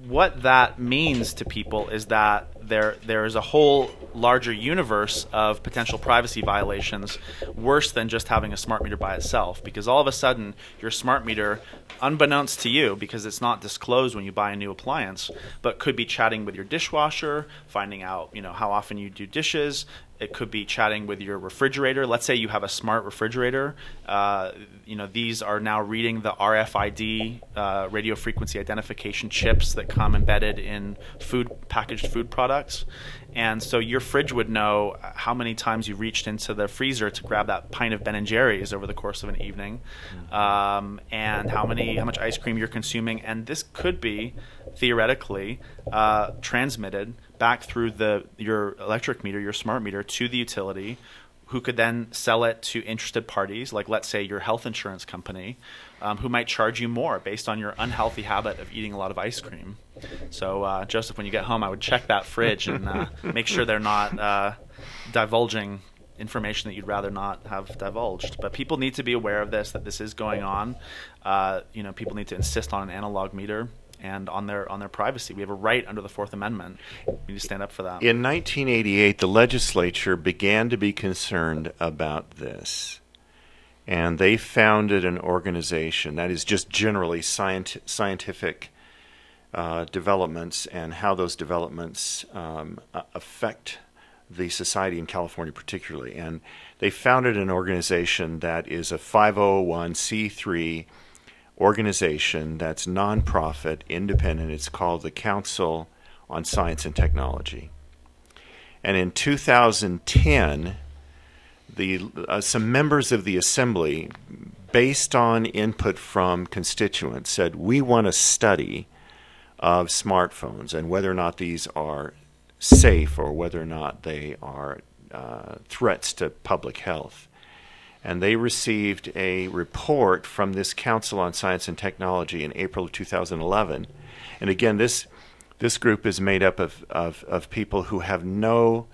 what that means to people is that there is a whole larger universe of potential privacy violations, worse than just having a smart meter by itself, because all of a sudden your smart meter, unbeknownst to you, because it's not disclosed when you buy a new appliance, but could be chatting with your dishwasher, finding out how often you do dishes. It could be chatting with your refrigerator. Let's say you have a smart refrigerator. These are now reading the RFID, radio frequency identification chips that come embedded in packaged food products. And so your fridge would know how many times you reached into the freezer to grab that pint of Ben & Jerry's over the course of an evening, and how much ice cream you're consuming. And this could be theoretically transmitted back through your electric meter, your smart meter, to the utility, who could then sell it to interested parties, like, let's say, your health insurance company, who might charge you more based on your unhealthy habit of eating a lot of ice cream. So, Joseph, when you get home, I would check that fridge and make sure they're not divulging information that you'd rather not have divulged. But people need to be aware of this, that this is going on. People need to insist on an analog meter and on their privacy. We have a right under the Fourth Amendment. We need to stand up for that. In 1988, the legislature began to be concerned about this, and they founded an organization that is just generally scientific developments and how those developments affect the society in California particularly. And they founded an organization that is a 501c3 organization that's nonprofit, independent. It's called the Council on Science and Technology. And in 2010, some members of the Assembly, based on input from constituents, said, we want a study of smartphones and whether or not these are safe or whether or not they are threats to public health. And they received a report from this Council on Science and Technology in April of 2011. And again, this group is made up of people who have no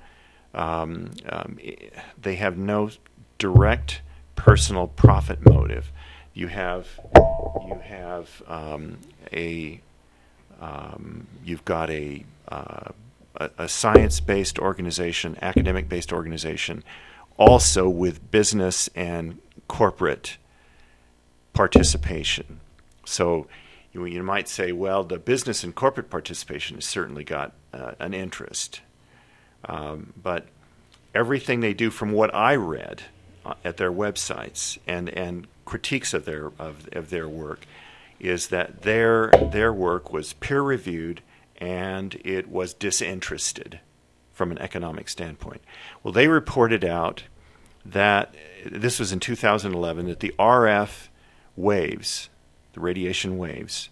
they have no direct personal profit motive. You've got a science-based organization, academic-based organization, also with business and corporate participation. So you might say, well, the business and corporate participation has certainly got an interest. But everything they do, from what I read at their websites and critiques of their work, is that their work was peer-reviewed and it was disinterested from an economic standpoint. Well, they reported out that, this was in 2011, that the RF waves, the radiation waves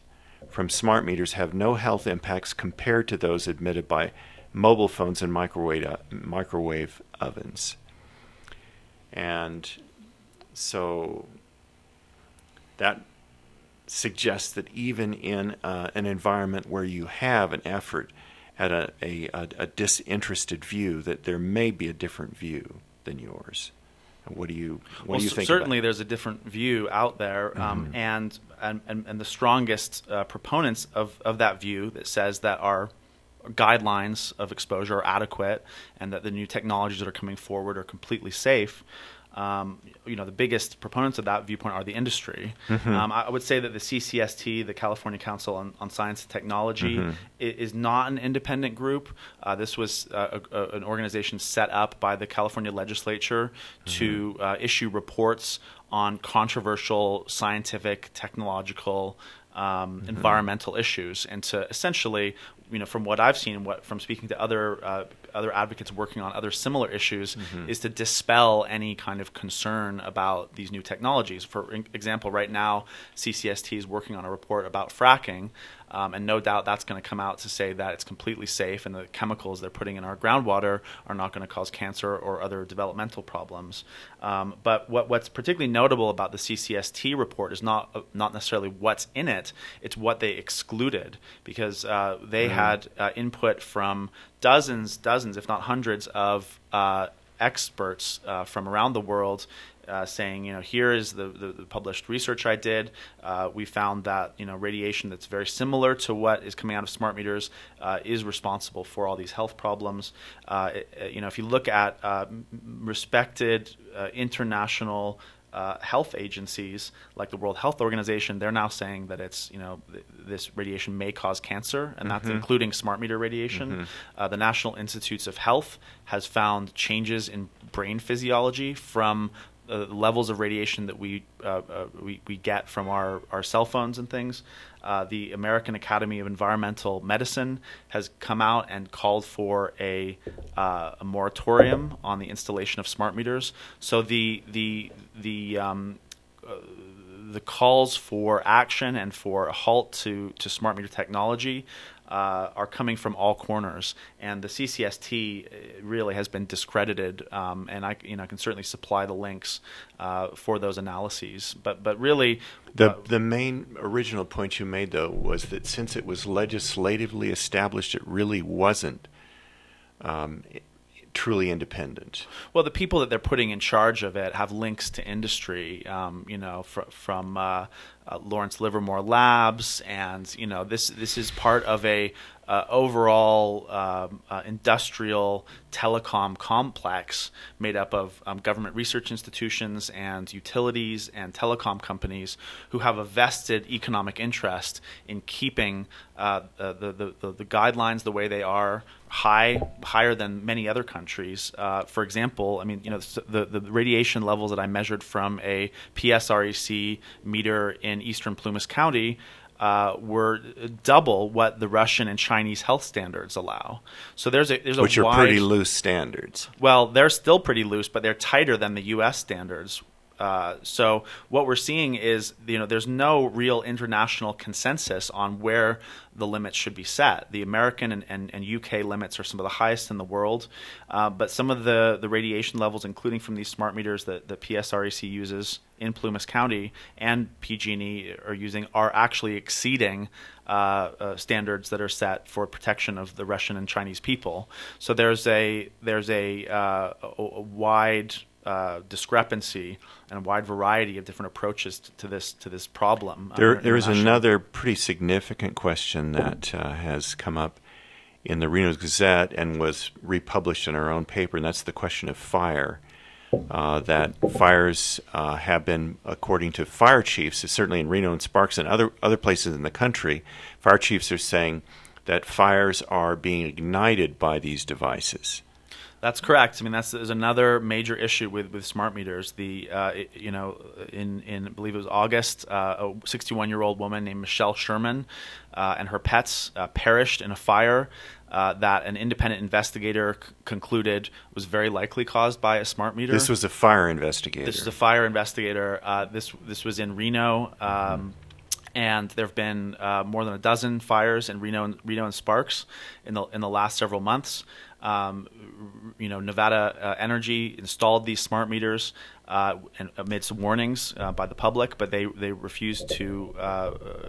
from smart meters, have no health impacts compared to those emitted by mobile phones and microwave ovens. And so that suggests that even in an environment where you have an effort at a disinterested view, that there may be a different view than yours. What do you think? Certainly, about? There's a different view out there, and the strongest proponents of that view that says that our guidelines of exposure are adequate and that the new technologies that are coming forward are completely safe. The biggest proponents of that viewpoint are the industry. I would say that the CCST, the California Council on Science and Technology, is not an independent group. This was an organization set up by the California legislature to issue reports on controversial scientific, technological, environmental issues, and to essentially, from what I've seen and from speaking to other advocates working on other similar issues, is to dispel any kind of concern about these new technologies. For example, right now, CCST is working on a report about fracking, and no doubt that's going to come out to say that it's completely safe and the chemicals they're putting in our groundwater are not going to cause cancer or other developmental problems. But what's particularly notable about the CCST report is not necessarily what's in it, it's what they excluded, because they had input from dozens, if not hundreds, of experts from around the world saying, here is the published research I did. We found that radiation that's very similar to what is coming out of smart meters is responsible for all these health problems. If you look at respected international health agencies like the World Health Organization, they're now saying that it's this radiation may cause cancer, and that's including smart meter radiation. The National Institutes of Health has found changes in brain physiology from levels of radiation that we get from our cell phones and things. The American Academy of Environmental Medicine has come out and called for a moratorium on the installation of smart meters. So the calls for action and for a halt to smart meter technology are coming from all corners, and the CCST really has been discredited. And I can certainly supply the links for those analyses. But really, the main original point you made, though, was that since it was legislatively established, it really wasn't truly independent. Well, the people that they're putting in charge of it have links to industry, from Lawrence Livermore Labs, and this is part of a overall industrial telecom complex made up of government research institutions and utilities and telecom companies who have a vested economic interest in keeping the guidelines the way they are, higher than many other countries. For example, the radiation levels that I measured from a PSREC meter in eastern Plumas County were double what the Russian and Chinese health standards allow. So there's a which are pretty loose standards. Well, they're still pretty loose, but they're tighter than the U.S. standards. So what we're seeing is, there's no real international consensus on where the limits should be set. The American and UK limits are some of the highest in the world, but some of the radiation levels, including from these smart meters that the PSREC uses in Plumas County and PG&E are using, are actually exceeding standards that are set for protection of the Russian and Chinese people. So there's a wide discrepancy and a wide variety of different approaches to this problem. There is another pretty significant question that has come up in the Reno Gazette and was republished in our own paper, and that's the question of fire. That fires have been, according to fire chiefs, certainly in Reno and Sparks and other places in the country, fire chiefs are saying that fires are being ignited by these devices. That's correct. I mean, there's another major issue with smart meters. In I believe it was August, a 61-year-old woman named Michelle Sherman and her pets perished in a fire that an independent investigator concluded was very likely caused by a smart meter. This was a fire investigator. This was a fire investigator. This was in Reno. And there have been more than a dozen fires in Reno and Sparks in the last several months. Nevada Energy installed these smart meters and amidst warnings by the public, but they refused to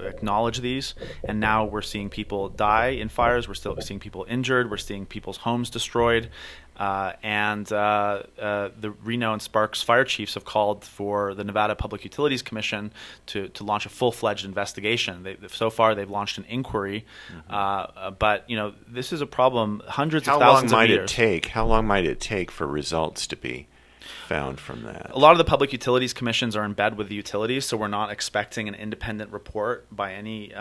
acknowledge these. And now we're seeing people die in fires. We're still seeing people injured. We're seeing people's homes destroyed. And the Reno and Sparks fire chiefs have called for the Nevada Public Utilities Commission to launch a full-fledged investigation. So far, they've launched an inquiry, but this is a problem. Hundreds of thousands of meters. How long might it take for results to be found from that? A lot of the public utilities commissions are in bed with the utilities, so we're not expecting an independent report by any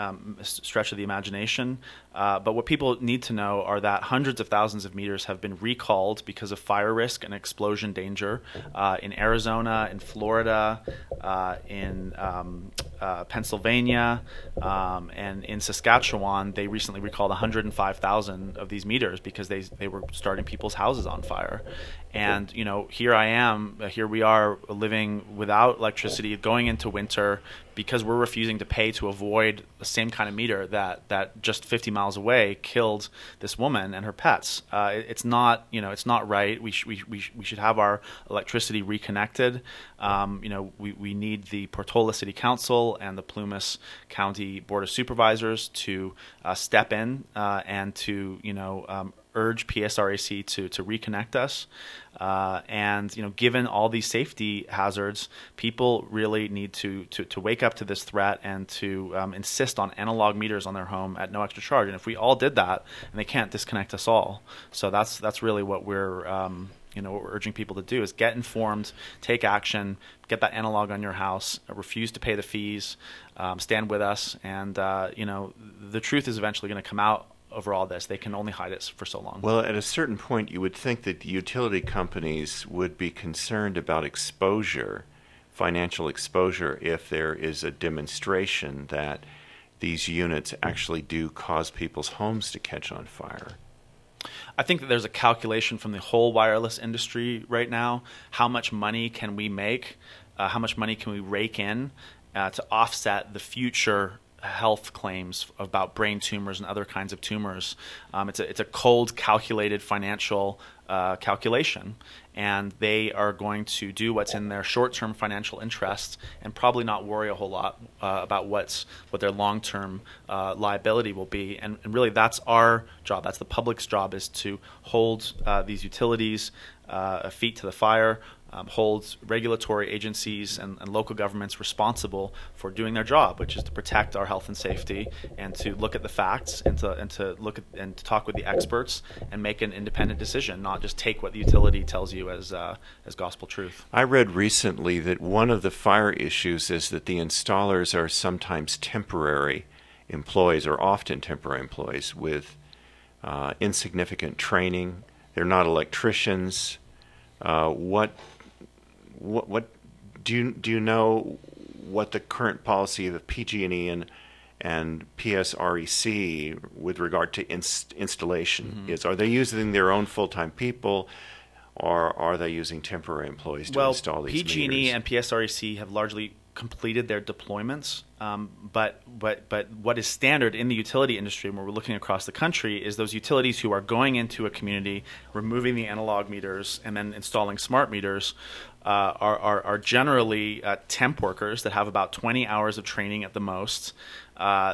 stretch of the imagination. But what people need to know are that hundreds of thousands of meters have been recalled because of fire risk and explosion danger in Arizona, in Florida, in Pennsylvania, and in Saskatchewan. They recently recalled 105,000 of these meters because they were starting people's houses on fire. And here we are living without electricity, going into winter because we're refusing to pay to avoid the same kind of meter that just 50 miles away killed this woman and her pets. It's not right. We should have our electricity reconnected. We need the Portola City Council and the Plumas County Board of Supervisors to step in and to urge PSREC to reconnect us. And given all these safety hazards, people really need to wake up to this threat and to insist on analog meters on their home at no extra charge. And if we all did that, and they can't disconnect us all. So that's really what we're what we're urging people to do is get informed, take action, get that analog on your house, refuse to pay the fees, stand with us, and the truth is eventually going to come out over all this. They can only hide it for so long. Well, at a certain point, you would think that the utility companies would be concerned about exposure, financial exposure, if there is a demonstration that these units actually do cause people's homes to catch on fire. I think that there's a calculation from the whole wireless industry right now. How much money can we make? How much money can we rake in to offset the future health claims about brain tumors and other kinds of tumors? It's a cold, calculated financial calculation, and they are going to do what's in their short-term financial interests and probably not worry a whole lot about what their long-term liability will be. And really, that's our job. That's the public's job, is to hold these utilities feet to the fire, holds regulatory agencies and local governments responsible for doing their job, which is to protect our health and safety and to look at the facts and to look at and to talk with the experts and make an independent decision, not just take what the utility tells you as gospel truth. I read recently that one of the fire issues is that the installers are sometimes temporary employees, or often temporary employees with insignificant training. They're not electricians. What do you know what the current policy of PG&E and PSREC with regard to installation is? Are they using their own full-time people, or are they using temporary employees to install these meters? PG&E and PSREC have largely completed their deployments, but what is standard in the utility industry, when we're looking across the country, is those utilities who are going into a community, removing the analog meters, and then installing smart meters are generally temp workers that have about 20 hours of training at the most.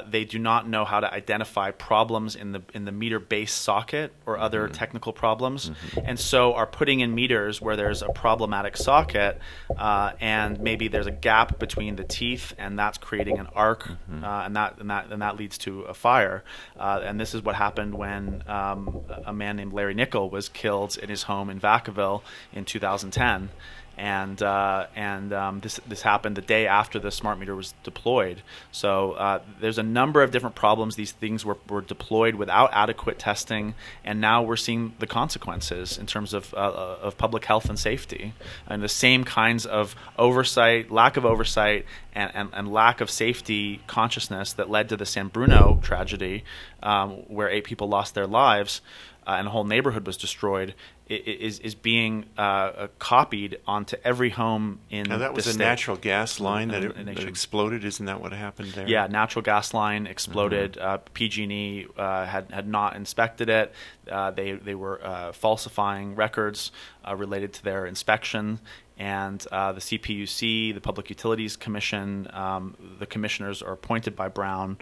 They do not know how to identify problems in the meter base socket or other technical problems, and so are putting in meters where there's a problematic socket, and maybe there's a gap between the teeth, and that's creating an arc, and that leads to a fire. And this is what happened when a man named Larry Nickel was killed in his home in Vacaville in 2010. And this happened the day after the smart meter was deployed. So there's a number of different problems. These things were deployed without adequate testing, and now we're seeing the consequences in terms of public health and safety. And the same kinds of oversight, lack of oversight, and lack of safety consciousness that led to the San Bruno tragedy, where 8 people lost their lives and a whole neighborhood was destroyed, is being copied onto every home in now, that was the a state. Natural gas line that exploded. Isn't that what happened there? Yeah, natural gas line exploded. PG&E had not inspected it. They were falsifying records related to their inspection. And the CPUC, the Public Utilities Commission, the commissioners are appointed by Brown,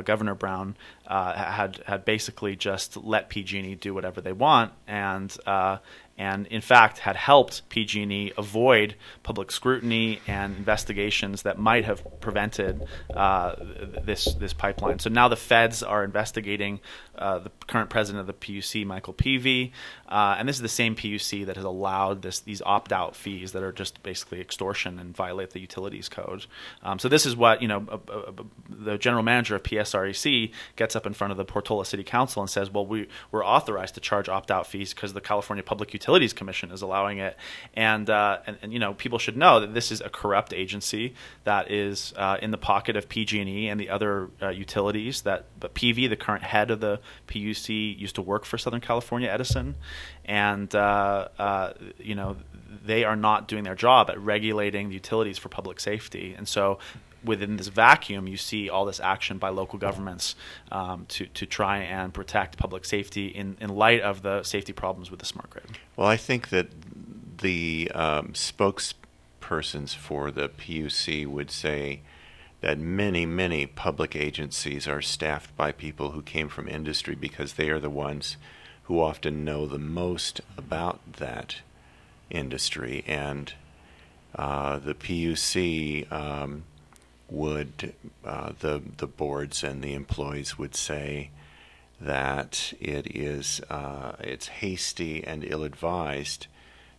Governor Brown, had basically just let PG&E do whatever they want, and in fact had helped PG&E avoid public scrutiny and investigations that might have prevented this pipeline. So now the feds are investigating the current president of the PUC, Michael Peavy, and this is the same PUC that has allowed these opt-out fees that are just basically extortion and violate the utilities code. So this is what the general manager of PSREC gets up in front of the Portola City Council and says, well, we're authorized to charge opt-out fees because the California Public Utilities Commission is allowing it. And people should know that this is a corrupt agency that is in the pocket of PG&E and the other utilities. But Peavy, the current head of the PUC, used to work for Southern California Edison, and they are not doing their job at regulating the utilities for public safety. And so within this vacuum, you see all this action by local governments to try and protect public safety in light of the safety problems with the smart grid. Well, I think that the spokespersons for the PUC would say that many, many public agencies are staffed by people who came from industry because they are the ones who often know the most about that industry. And the PUC the boards and the employees would say that it's hasty and ill-advised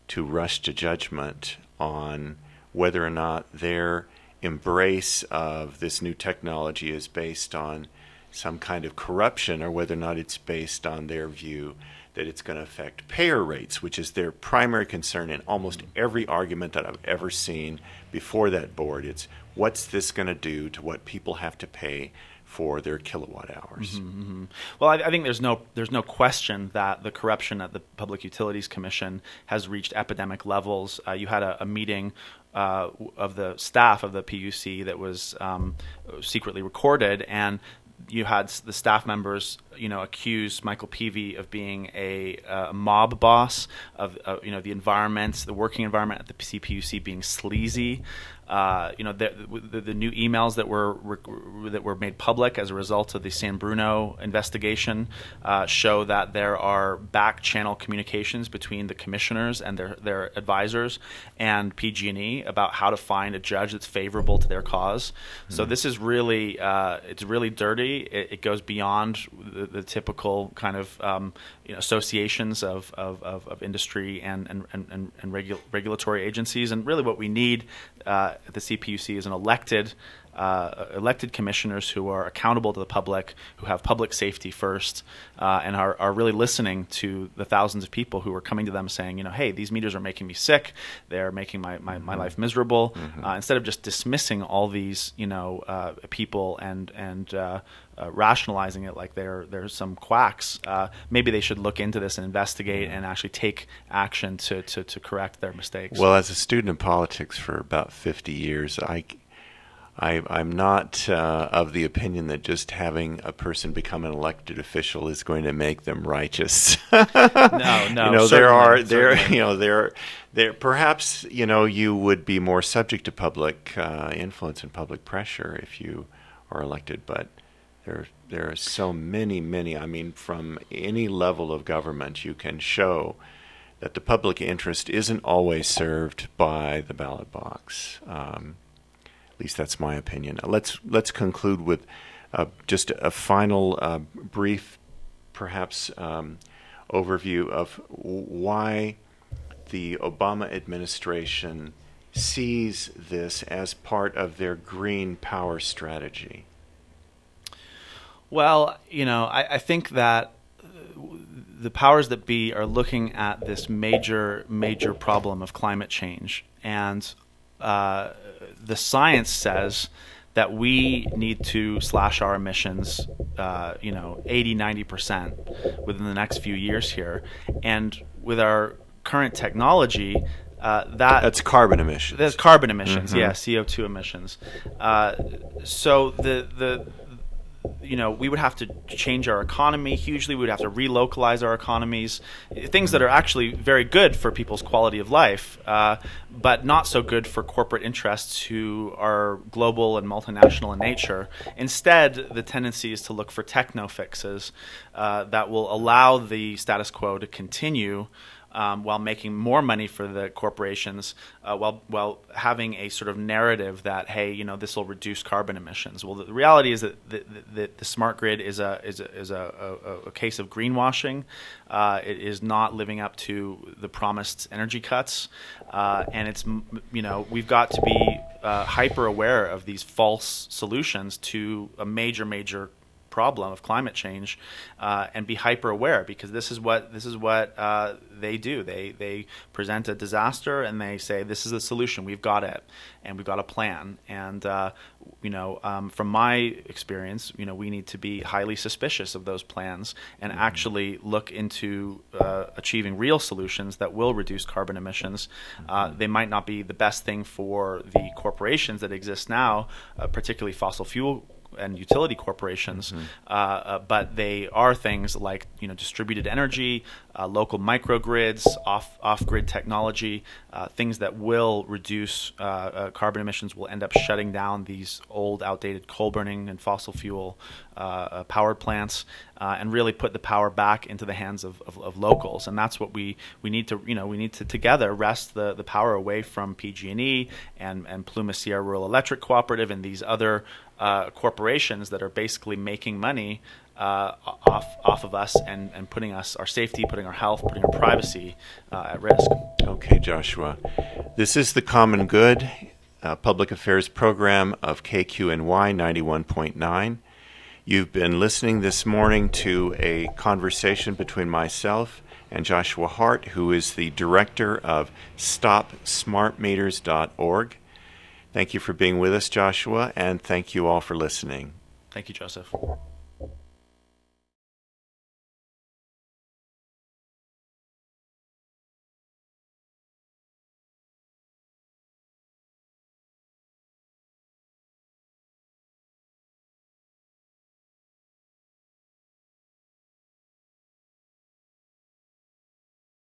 to rush to judgment on whether or not their embrace of this new technology is based on some kind of corruption or whether or not it's based on their view that it's going to affect payer rates, which is their primary concern in almost every argument that I've ever seen before that board. It's what's this going to do to what people have to pay for their kilowatt hours. Well, I think there's no question that the corruption at the Public Utilities Commission has reached epidemic levels. You had a meeting of the staff of the PUC that was secretly recorded, and you had the staff members, accuse Michael Peavy of being a mob boss, of the environment, the working environment at the CPUC being sleazy. The new emails that were made public as a result of the San Bruno investigation show that there are back channel communications between the commissioners and their advisors and PG&E about how to find a judge that's favorable to their cause. So this is really it's really dirty. It goes beyond the typical kind of associations of industry and regulatory agencies, and really what we need at the CPUC is an elected elected commissioners who are accountable to the public, who have public safety first, and are really listening to the thousands of people who are coming to them saying, hey, these meters are making me sick, they're making my life miserable, instead of just dismissing all these people and rationalizing it like there's some quacks. Maybe they should look into this and investigate and actually take action to correct their mistakes. Well, as a student of politics for about 50 years, I'm not of the opinion that just having a person become an elected official is going to make them righteous. No. There perhaps you would be more subject to public influence and public pressure if you are elected, but there are so many. I mean, from any level of government, you can show that the public interest isn't always served by the ballot box. At least that's my opinion. Let's conclude with just a final brief, perhaps, overview of why the Obama administration sees this as part of their green power strategy. Well, I think that the powers that be are looking at this major problem of climate change, and the science says that we need to slash our emissions 80-90% within the next few years here. And with our current technology, that's carbon emissions. That's carbon emissions, yeah, CO2 emissions. So we would have to change our economy hugely. We would have to relocalize our economies, things that are actually very good for people's quality of life, but not so good for corporate interests who are global and multinational in nature. Instead, the tendency is to look for techno fixes that will allow the status quo to continue, while making more money for the corporations, while having a sort of narrative that, hey, this will reduce carbon emissions. Well, the reality is that the smart grid is a case of greenwashing. It is not living up to the promised energy cuts, and it's we've got to be hyper aware of these false solutions to a major problem of climate change, and be hyper aware, because this is what they do. They present a disaster and they say, this is the solution, we've got it, and we've got a plan. And from my experience, we need to be highly suspicious of those plans and actually look into achieving real solutions that will reduce carbon emissions. They might not be the best thing for the corporations that exist now, particularly fossil fuel and utility corporations, but they are things like distributed energy, local microgrids, off-grid technology, things that will reduce carbon emissions, will end up shutting down these old, outdated coal burning and fossil fuel power plants, and really put the power back into the hands of locals. And that's what we need to we need to together wrest the power away from PG&E and Plumas Sierra Rural Electric Cooperative and these other corporations that are basically making money off of us and putting our safety, putting our health, putting our privacy at risk. Okay, Joshua. This is The Common Good, public affairs program of KQNY 91.9. You've been listening this morning to a conversation between myself and Joshua Hart, who is the director of StopSmartMeters.org. Thank you for being with us, Joshua, and thank you all for listening. Thank you, Joseph.